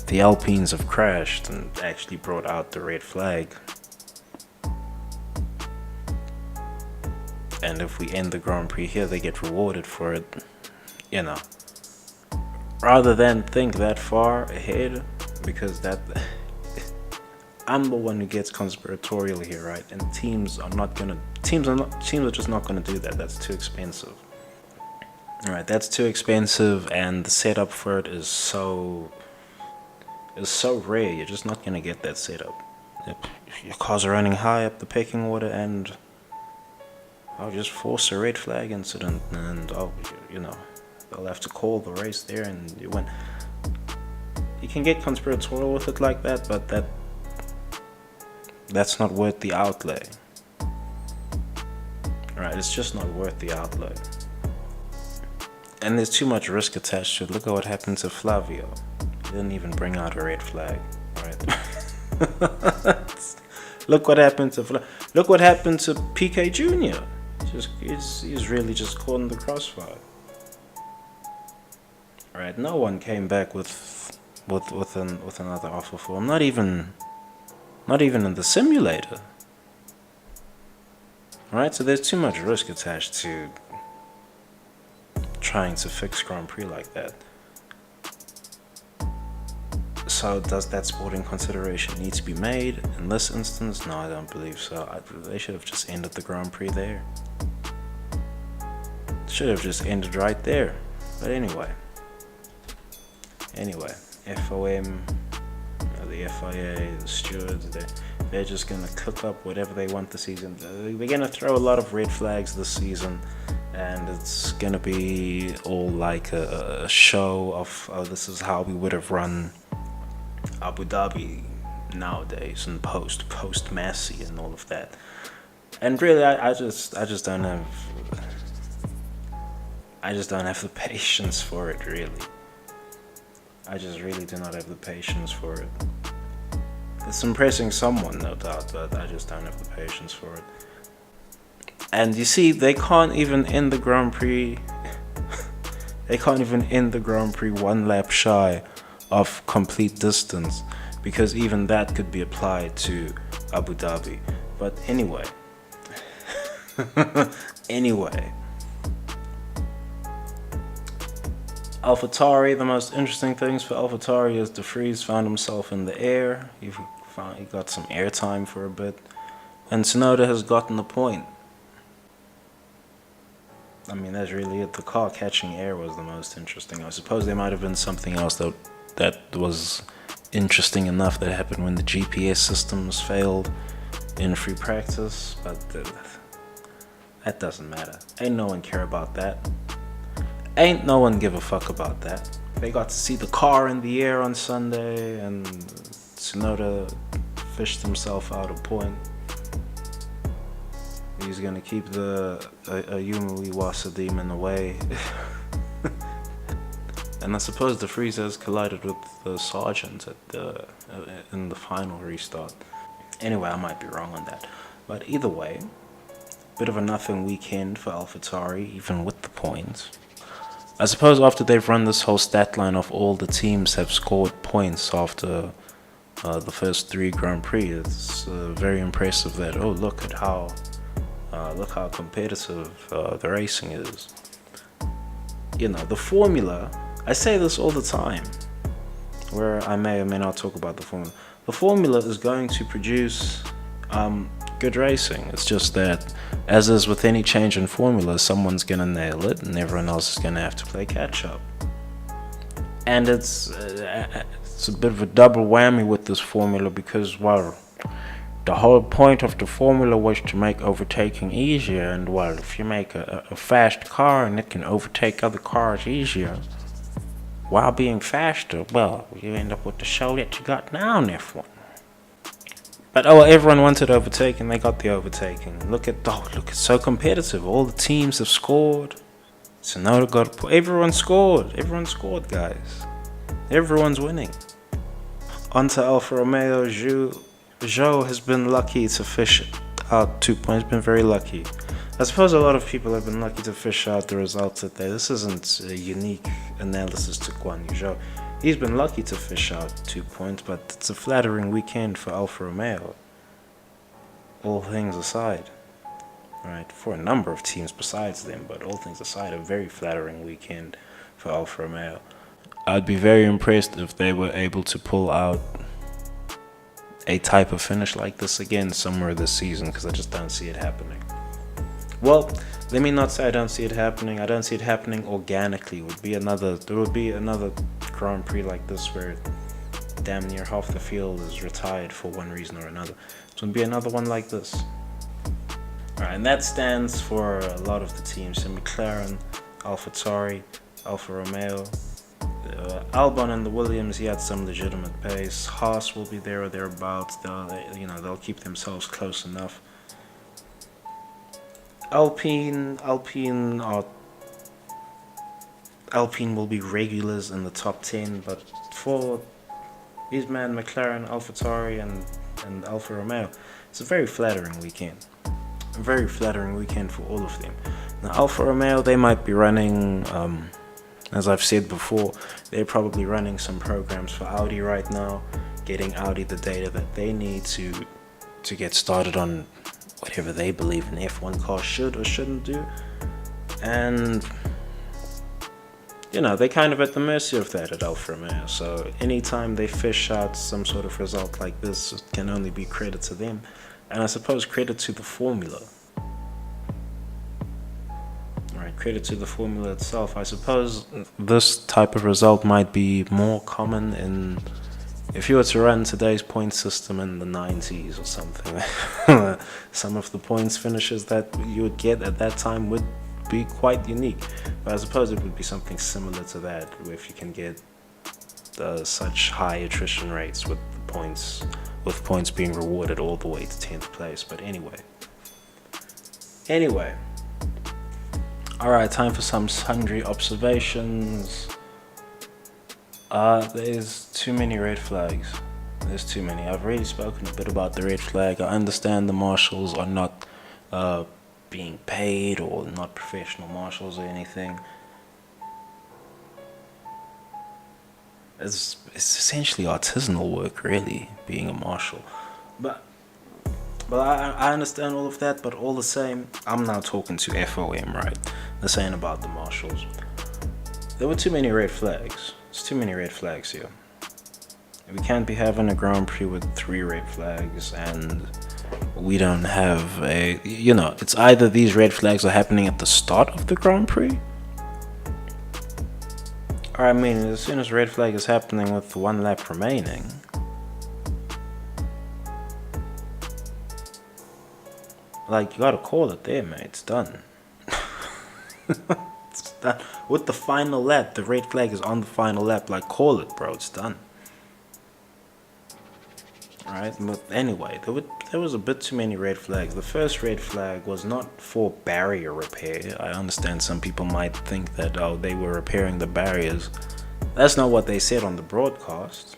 the Alpines have crashed and actually brought out the red flag. And if we end the Grand Prix here, they get rewarded for it, you know. Rather than think that far ahead, because that I'm the one who gets conspiratorial here, right? And teams are just not gonna do that. That's too expensive. All right, that's too expensive, and the setup for it is so rare. You're just not gonna get that setup. If your cars are running high up the pecking order, and I'll just force a red flag incident, and they'll have to call the race there, and you win. You can get conspiratorial with it like that, but that's not worth the outlay. Right, it's just not worth the outlay. And there's too much risk attached to it. Look at what happened to Flavio. He didn't even bring out a red flag, right? Look what happened to PK Jr. He's really just caught in the crossfire. Right, no one came back with another offer for him. Not even in the simulator. Right, so there's too much risk attached to trying to fix Grand Prix like that. So does that sporting consideration need to be made in this instance? No, I don't believe so. They should have just ended the Grand Prix there. Should have just ended right there. But anyway, FOM, the FIA, the stewards, they're just going to cook up whatever they want this season. We're going to throw a lot of red flags this season, and it's going to be all like a show of, oh, this is how we would have run Abu Dhabi nowadays, and post Massey and all of that. And really, I just don't have the patience for it, really. I just really do not have the patience for it. It's impressing someone, no doubt, but I just don't have the patience for it. And you see, they can't even end the Grand Prix. They can't even end the Grand Prix one lap shy of complete distance, because even that could be applied to Abu Dhabi. But anyway, AlphaTauri, the most interesting things for AlphaTauri is De Vries found himself in the air. He got some airtime for a bit, and Tsunoda has gotten the point. I mean, that's really it. The car catching air was the most interesting. I suppose there might have been something else that was interesting enough that happened when the GPS systems failed in free practice, but that doesn't matter. Ain't no one care about that. Ain't no one give a fuck about that. They got to see the car in the air on Sunday, and Tsunoda fished himself out a point. He's gonna keep the Ayumu Iwasa demon away. And I suppose the Vries has collided with the Sargeant in the final restart. Anyway, I might be wrong on that. But either way, bit of a nothing weekend for AlphaTauri, even with the points. I suppose after they've run this whole stat line of all the teams have scored points after the first 3 Grand Prix, it's very impressive that, oh, look how competitive the racing is. You know, the formula, I say this all the time, where I may or may not talk about the formula. The formula is going to produce good racing. It's just that, as is with any change in formula, someone's gonna nail it and everyone else is gonna have to play catch up. And it's a bit of a double whammy with this formula, because, well, the whole point of the formula was to make overtaking easier, and, well, if you make a fast car and it can overtake other cars easier, while being faster, well, you end up with the show that you got now in F1. But everyone wanted overtaking, they got the overtaking. Look, it's so competitive. All the teams have scored. Tsunoda everyone scored, guys. Everyone's winning. Onto Alfa Romeo. Zhou has been lucky to fish out 2 points, been very lucky. I suppose a lot of people have been lucky to fish out the results today. This isn't a unique analysis to Guan Yu Zhou. He's been lucky to fish out 2 points, but it's a flattering weekend for Alfa Romeo. All things aside. Right, for a number of teams besides them, but all things aside, a very flattering weekend for Alfa Romeo. I'd be very impressed if they were able to pull out a type of finish like this again somewhere this season, because I just don't see it happening. Well, let me not say I don't see it happening. I don't see it happening organically. There would be another Grand Prix like this where damn near half the field is retired for one reason or another. It would be another one like this. Alright, and that stands for a lot of the teams. So Mclaren, AlphaTauri, Alfa Romeo, Albon and the Williams, he had some legitimate pace. Haas will be there or thereabouts. They'll keep themselves close enough. Alpine will be regulars in the top 10, but for these men, McLaren, AlphaTauri, and Alfa Romeo, it's a very flattering weekend. A very flattering weekend for all of them. Now, Alfa Romeo, they might be running, as I've said before, they're probably running some programs for Audi right now, getting Audi the data that they need to get started on whatever they believe an F1 car should or shouldn't do. And they're kind of at the mercy of that at Alfa Romeo. So anytime they fish out some sort of result like this, it can only be credit to them. And I suppose credit to the formula. Right, credit to the formula itself. I suppose this type of result might be more common if you were to run today's point system in the 90s or something. Some of the points finishes that you would get at that time would be quite unique. But I suppose it would be something similar to that, if you can get such high attrition rates with points being rewarded all the way to 10th place. But anyway. Alright, time for some sundry observations. There's too many red flags. There's too many. I've already spoken a bit about the red flag. I understand the marshals are not being paid or not professional marshals or anything. It's essentially artisanal work, really, being a marshal. But I understand all of that, but all the same, I'm now talking to FOM, right? This ain't about the marshals. There were too many red flags. There's too many red flags here. We can't be having a Grand Prix with 3 red flags and we don't have it's either these red flags are happening at the start of the Grand Prix, or as soon as red flag is happening with 1 lap remaining, you gotta call it there, mate. It's done. It's done. With the final lap, the red flag is on the final lap. Call it, bro. It's done. Right? But anyway, there was a bit too many red flags. The first red flag was not for barrier repair. I understand some people might think that, they were repairing the barriers. That's not what they said on the broadcast.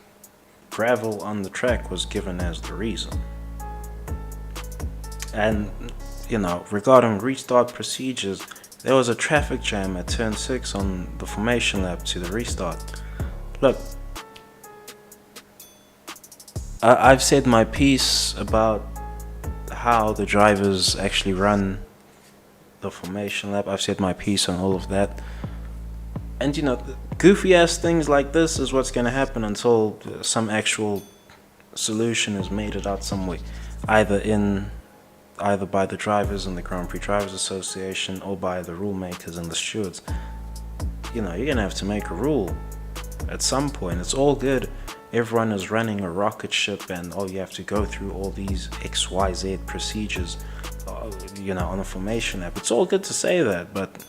Gravel on the track was given as the reason. And, regarding restart procedures, there was a traffic jam at turn 6 on the formation lap to the restart. Look, I've said my piece about how the drivers actually run the formation lap. I've said my piece on all of that. And goofy ass things like this is what's going to happen until some actual solution is made it out some way. Either by the drivers and the Grand Prix Drivers Association or by the rule makers and the stewards. You're going to have to make a rule at some point. It's all good. Everyone is running a rocket ship and you have to go through all these XYZ procedures, on a formation lap. It's all good to say that, but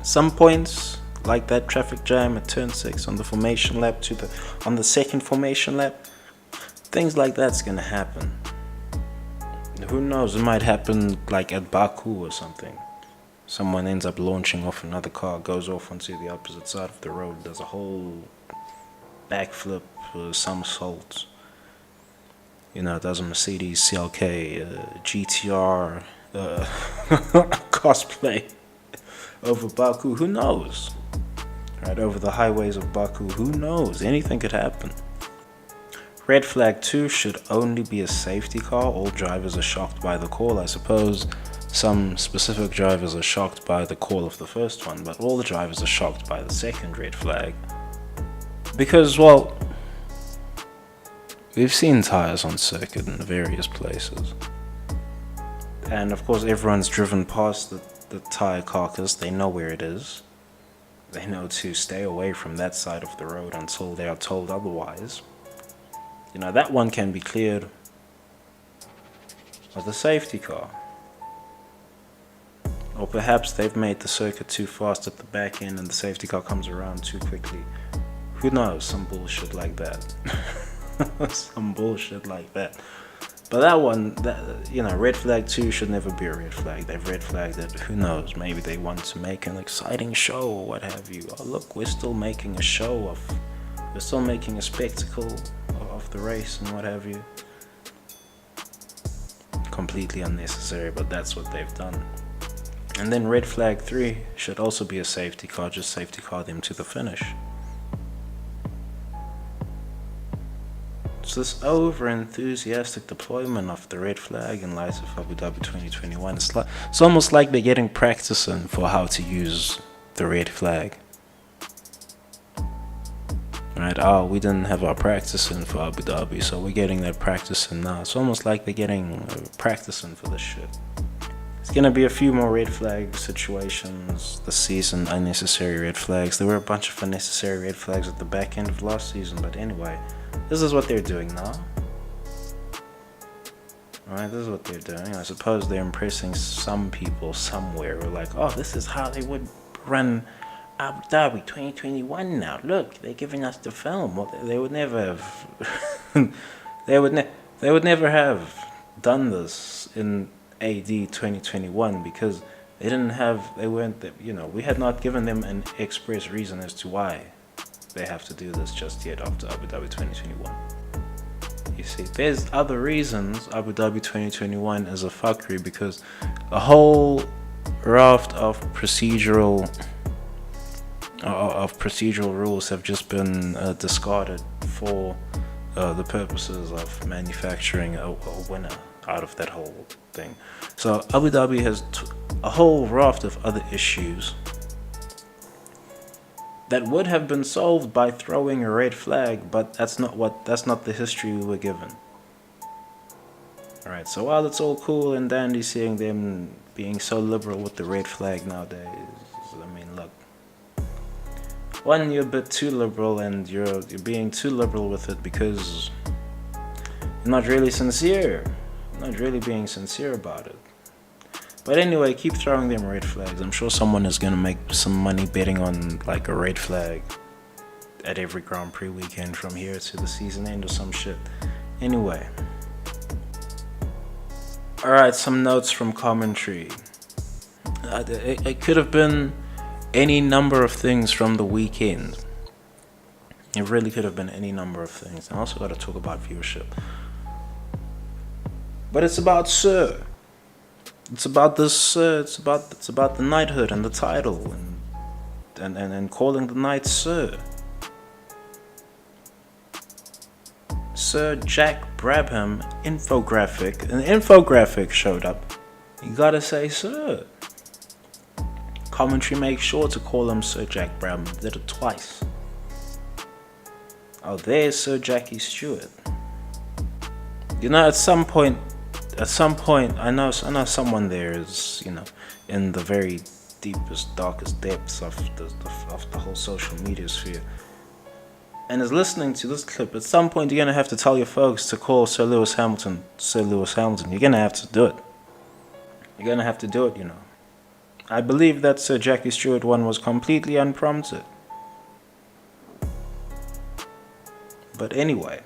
some points, like that traffic jam at turn 6 on the formation lap on the second formation lap. Things like that's gonna happen. Who knows? It might happen like at Baku or something. Someone ends up launching off another car, goes off onto the opposite side of the road, does a whole backflip, somersault. Does a Mercedes CLK, GTR, cosplay over Baku. Who knows? Right, over the highways of Baku. Who knows? Anything could happen. Red flag 2 should only be a safety car. All drivers are shocked by the call. I suppose some specific drivers are shocked by the call of the first one, but all the drivers are shocked by the second red flag. Because, well, we've seen tires on circuit in various places. And of course, everyone's driven past the tire carcass. They know where it is. They know to stay away from that side of the road until they are told otherwise. That one can be cleared with a safety car. Or perhaps they've made the circuit too fast at the back end and the safety car comes around too quickly. Who knows? Some bullshit like that. Some bullshit like that. But that one, red flag 2 should never be a red flag. They've red flagged it. Who knows? Maybe they want to make an exciting show or what have you. Oh, look, we're still making a show of. We're still making a spectacle of the race and what have you. Completely unnecessary, but that's what they've done. And then red flag 3 should also be a safety car. Just safety car them to the finish. So this over-enthusiastic deployment of the red flag in light of Abu Dhabi 2021, it's almost like they're getting practice in for how to use the red flag. Right? Oh, we didn't have our practice in for Abu Dhabi, so we're getting that practice in now. It's almost like they're getting practice in for this shit. There's gonna be a few more red flag situations this season, unnecessary red flags. There were a bunch of unnecessary red flags at the back end of last season, but anyway. This is what they're doing now. Alright, this is what they're doing. I suppose they're impressing some people somewhere. We're like, oh, this is how they would run Abu Dhabi 2021 now. Look, they're giving us the film. Well, they would never have they would never have done this in AD 2021 because we had not given them an express reason as to why they have to do this just yet after Abu Dhabi 2021. You see, there's other reasons Abu Dhabi 2021 is a fuckery because a whole raft of procedural rules have just been discarded for the purposes of manufacturing a winner out of that whole thing. So Abu Dhabi has a whole raft of other issues that would have been solved by throwing a red flag, but that's not the history we were given. Alright, so while it's all cool and dandy seeing them being so liberal with the red flag nowadays, I mean, look. One, you're a bit too liberal and you're being too liberal with it because you're not really sincere. You're not really being sincere about it. But anyway, keep throwing them red flags. I'm sure someone is going to make some money betting on like a red flag at every Grand Prix weekend from here to the season end or some shit. Anyway. Alright, some notes from commentary. It could have been any number of things from the weekend. It really could have been any number of things. I also got to talk about viewership. But it's about Sir. It's about this. It's about the knighthood and the title, and calling the knight Sir. Sir Jack Brabham an infographic showed up. You gotta say Sir. Commentary makes sure to call him Sir Jack Brabham. Did it twice. Oh, there's Sir Jackie Stewart. At some point, I know someone there is, in the very deepest, darkest depths of the whole social media sphere, and is listening to this clip. At some point, you're gonna have to tell your folks to call Sir Lewis Hamilton. You're gonna have to do it. You're gonna have to do it, I believe that Sir Jackie Stewart one was completely unprompted. But anyway,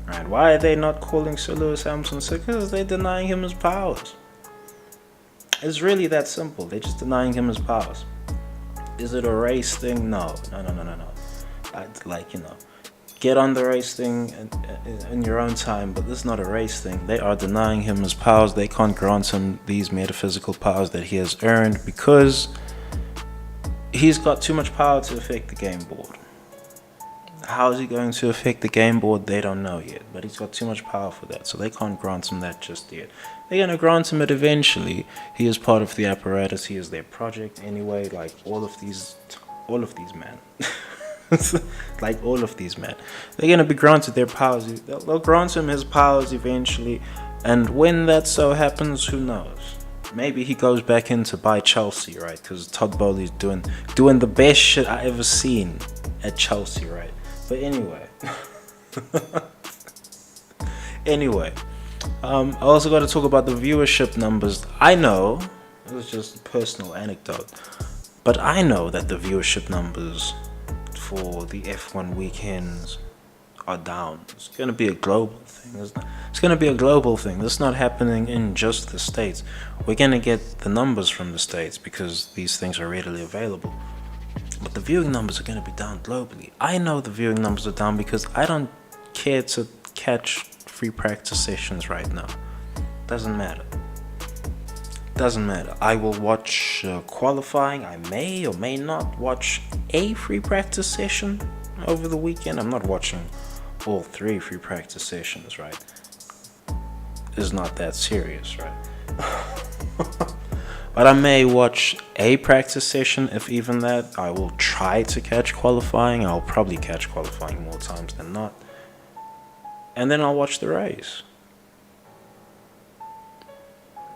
right? Why are they not calling Sir Lewis Hamilton Sir? Because they're denying him his powers. It's really that simple. They're just denying him his powers. Is it a race thing? No. Get on the race thing in your own time, but this is not a race thing. They are denying him his powers. They can't grant him these metaphysical powers that he has earned because he's got too much power to affect the game board. How is he going to affect the game board? They don't know yet, but he's got too much power for that, so they can't grant him that just yet. They're going to grant him it eventually. He is part of the apparatus. He is their project anyway, like all of these men. Like all of these men, they're going to be granted their powers. They'll grant him his powers eventually, and when that so happens, who knows? Maybe he goes back in to buy Chelsea, right? Because Todd Bowley's doing the best shit I ever seen at Chelsea, right? But anyway, I also got to talk about the viewership numbers. I know it was just a personal anecdote, but I know that the viewership numbers for the F1 weekends are down. It's going to be a global thing, isn't it? It's going to be a global thing. This is not happening in just the States. We're going to get the numbers from the States because these things are readily available. But the viewing numbers are going to be down globally. I know the viewing numbers are down because I don't care to catch free practice sessions right now. Doesn't matter. I will watch qualifying. I may or may not watch a free practice session over the weekend. I'm not watching all 3 free practice sessions, right? It's not that serious, right? But I may watch a practice session, if even that. I will try to catch qualifying. I'll probably catch qualifying more times than not. And then I'll watch the race.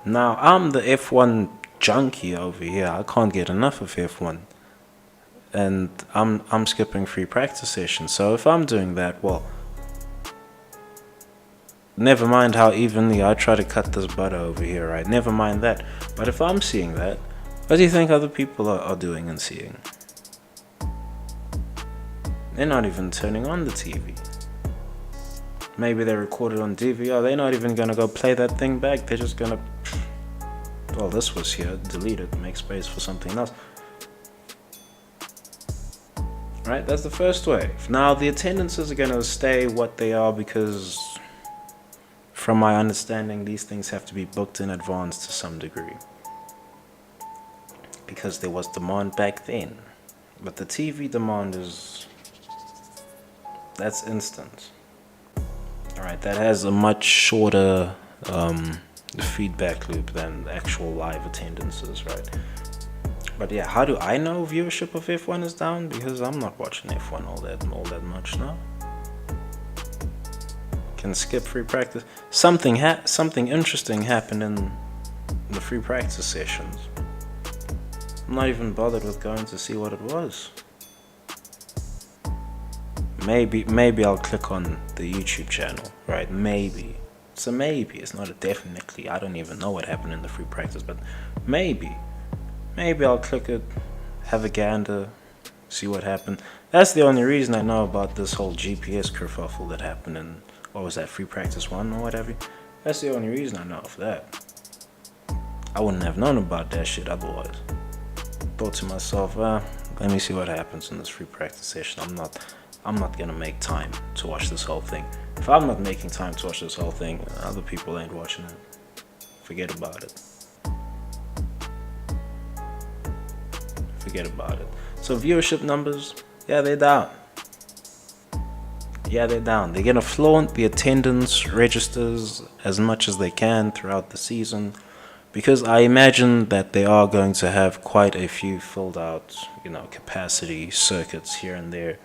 Now, I'm the F1 junkie over here. I can't get enough of F1. And I'm skipping free practice sessions. So if I'm doing that, well, never mind how evenly I try to cut this butter over here, right? Never mind that. But if I'm seeing that, what do you think other people are doing and seeing? They're not even turning on the TV. Maybe they recorded on DVR. They're not even gonna go play that thing back. They're just gonna, well, this was here, delete it, make space for something else. Right, that's the first wave. Now the attendances are gonna stay what they are because, from my understanding, these things have to be booked in advance to some degree. Because there was demand back then. But the TV demand that's instant. Alright, that has a much shorter feedback loop than the actual live attendances, right? But yeah, how do I know viewership of F1 is down? Because I'm not watching F1 all that much now. Can skip free practice. Something interesting happened in the free practice sessions. I'm not even bothered with going to see what it was. Maybe I'll click on the YouTube channel, right? Maybe. It's a maybe. It's not a definitely. I don't even know what happened in the free practice, but maybe I'll click it, have a gander, see what happened. That's the only reason I know about this whole GPS kerfuffle that happened in, what was that, free practice 1 or whatever. That's the only reason I know of that. I wouldn't have known about that shit otherwise. Thought to myself, let me see what happens in this free practice session. I'm not gonna make time to watch this whole thing. If I'm not making time to watch this whole thing, other people ain't watching it. Forget about it. So viewership numbers, yeah, they're down. They're gonna flaunt the attendance registers as much as they can throughout the season, because I imagine that they are going to have quite a few filled out, capacity circuits here and there.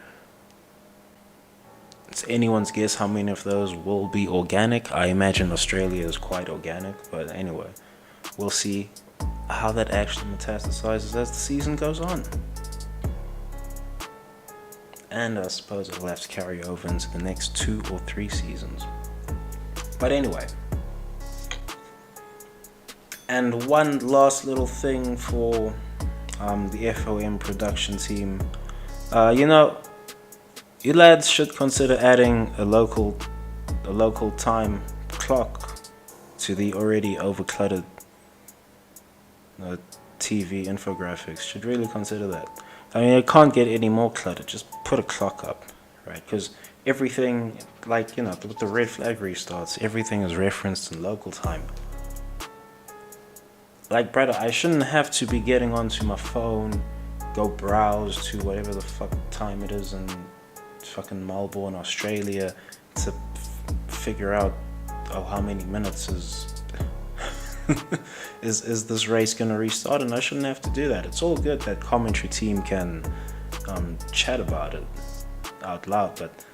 It's anyone's guess how many of those will be organic. I imagine Australia is quite organic, but anyway, we'll see how that actually metastasizes as the season goes on. And I suppose it'll have to carry over into the next 2 or 3 seasons. But anyway, And one last little thing for the FOM production team. You lads should consider adding a local time clock to the already overcluttered TV infographics. Should really consider that. I mean, it can't get any more cluttered. Just put a clock up, right? Because everything, like, with the red flag restarts, everything is referenced in local time. Like, brother, I shouldn't have to be getting onto my phone, go browse to whatever the fuck time it is in fucking Melbourne, Australia, to figure out, how many minutes is this race gonna restart, and I shouldn't have to do that. It's all good that commentary team can chat about it out loud, but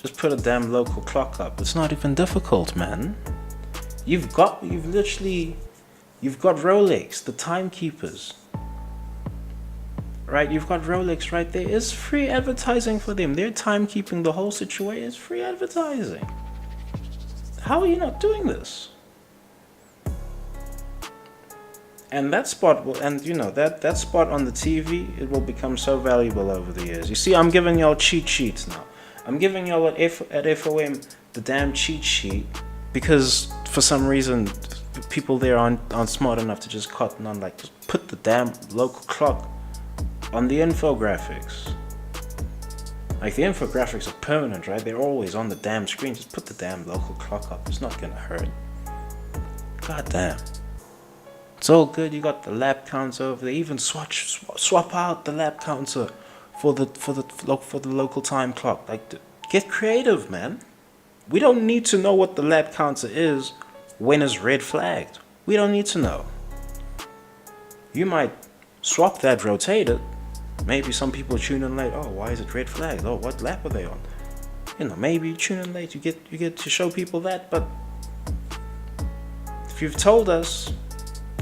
just put a damn local clock up. It's not even difficult, man. You've got Rolex, the timekeepers. Right, you've got Rolex right there. It's free advertising for them. They're timekeeping the whole situation. It's free advertising. How are you not doing this? And that spot that spot on the TV, it will become so valuable over the years. You see, I'm giving y'all cheat sheets now. I'm giving y'all at FOM the damn cheat sheet because for some reason people there aren't smart enough to just cotton on, like, just put the damn local clock on the infographics. Like, the infographics are permanent, right? They're always on the damn screen. Just put the damn local clock up. It's not gonna hurt. God damn. It's all good. You got the lap counter over there. Even swap out the lap counter for the local time clock. Like, get creative, man. We don't need to know what the lap counter is when it's red flagged. We don't need to know. You might swap that, rotate it. Maybe some people tune in late. Oh, why is it red flagged? Oh, what lap are they on? Maybe you tune in late. You get to show people that. But if you've told us,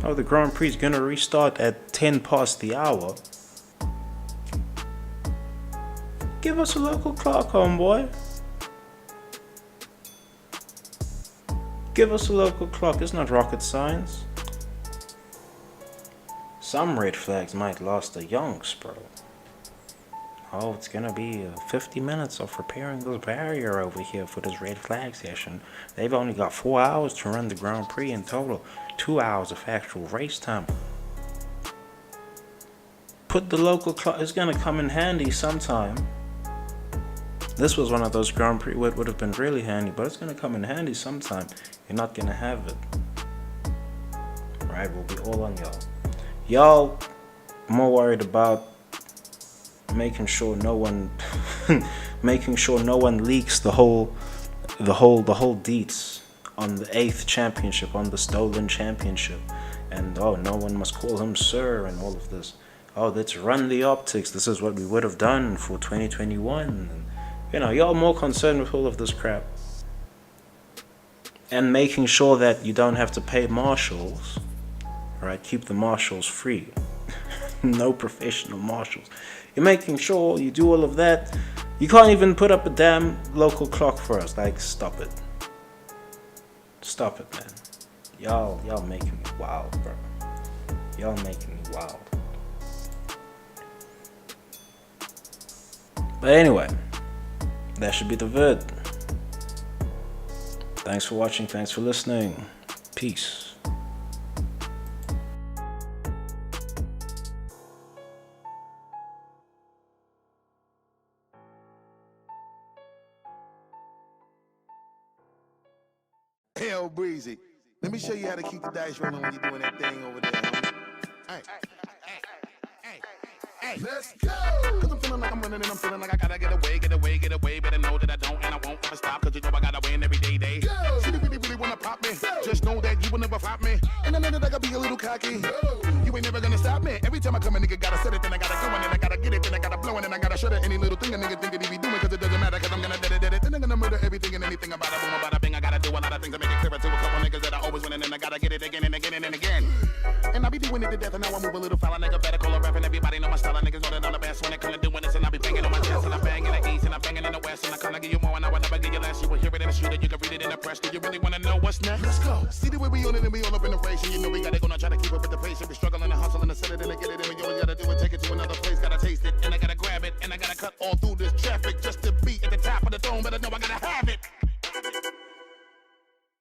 the Grand Prix is gonna restart at 10 past the hour, give us a local clock, homeboy. Give us a local clock. It's not rocket science. Some red flags might last a yonks, bro. Oh, it's gonna be 50 minutes of repairing this barrier over here for this red flag session. They've only got 4 hours to run the Grand Prix in total. 2 hours of actual race time. Put the local clock. It's gonna come in handy sometime. This was one of those Grand Prix where it would have been really handy, but it's gonna come in handy sometime. You're not gonna have it. Right, we'll be all on y'all. Y'all more worried about making sure no one leaks the whole deets on the 8th championship, on the stolen championship, and no one must call him sir, and all of this. Let's run the optics. This is what we would have done for 2021. And, y'all more concerned with all of this crap and making sure that you don't have to pay marshals. Right, keep the marshals free. No professional marshals. You're making sure you do all of that. You can't even put up a damn local clock for us. Like, stop it. Stop it, man. Y'all making me wild, bro. Y'all making me wild. But anyway, that should be the vid. Thanks for watching. Thanks for listening. Peace. Hell breezy. Let me show you how to keep the dice rolling when you're doing that thing over there. Hey. Let's go! Cause I'm feeling like I'm running and I'm feeling like I gotta get away. Better know that I don't and I won't ever stop. Cause you know I gotta win every day. Go! See, you really wanna pop me. Go! Just know that you will never flop me. And I know that I gotta be a little cocky. Go! You ain't never gonna stop me. Every time I come a nigga gotta set it, then I gotta go and then I gotta get it, then I gotta blow and then I gotta shut it. Any little thing a nigga think that he be doing, cause it doesn't matter, cause I'm gonna dead it. Then I'm gonna murder everything and anything about it. Boom, about a thing. I gotta do a lot of things to make it clearer to a couple niggas that I always win and then I gotta get it again and again and again. And I be doing it to death and now I move a little foul. Nigga better call a rap and everybody know my style. Niggas know that I'm the best when it comes to doing this and I be banging on my chest and I'm banging in the east and I'm banging in the west and I kinda I give you more and I will never give you less. You will hear it in the street and you can read it in the press. Do you really wanna know what's next? Let's go. See the way we on it and we all up in the race. And you know we gotta go now try to keep up with the pace. And we struggling and hustling and set it and get it in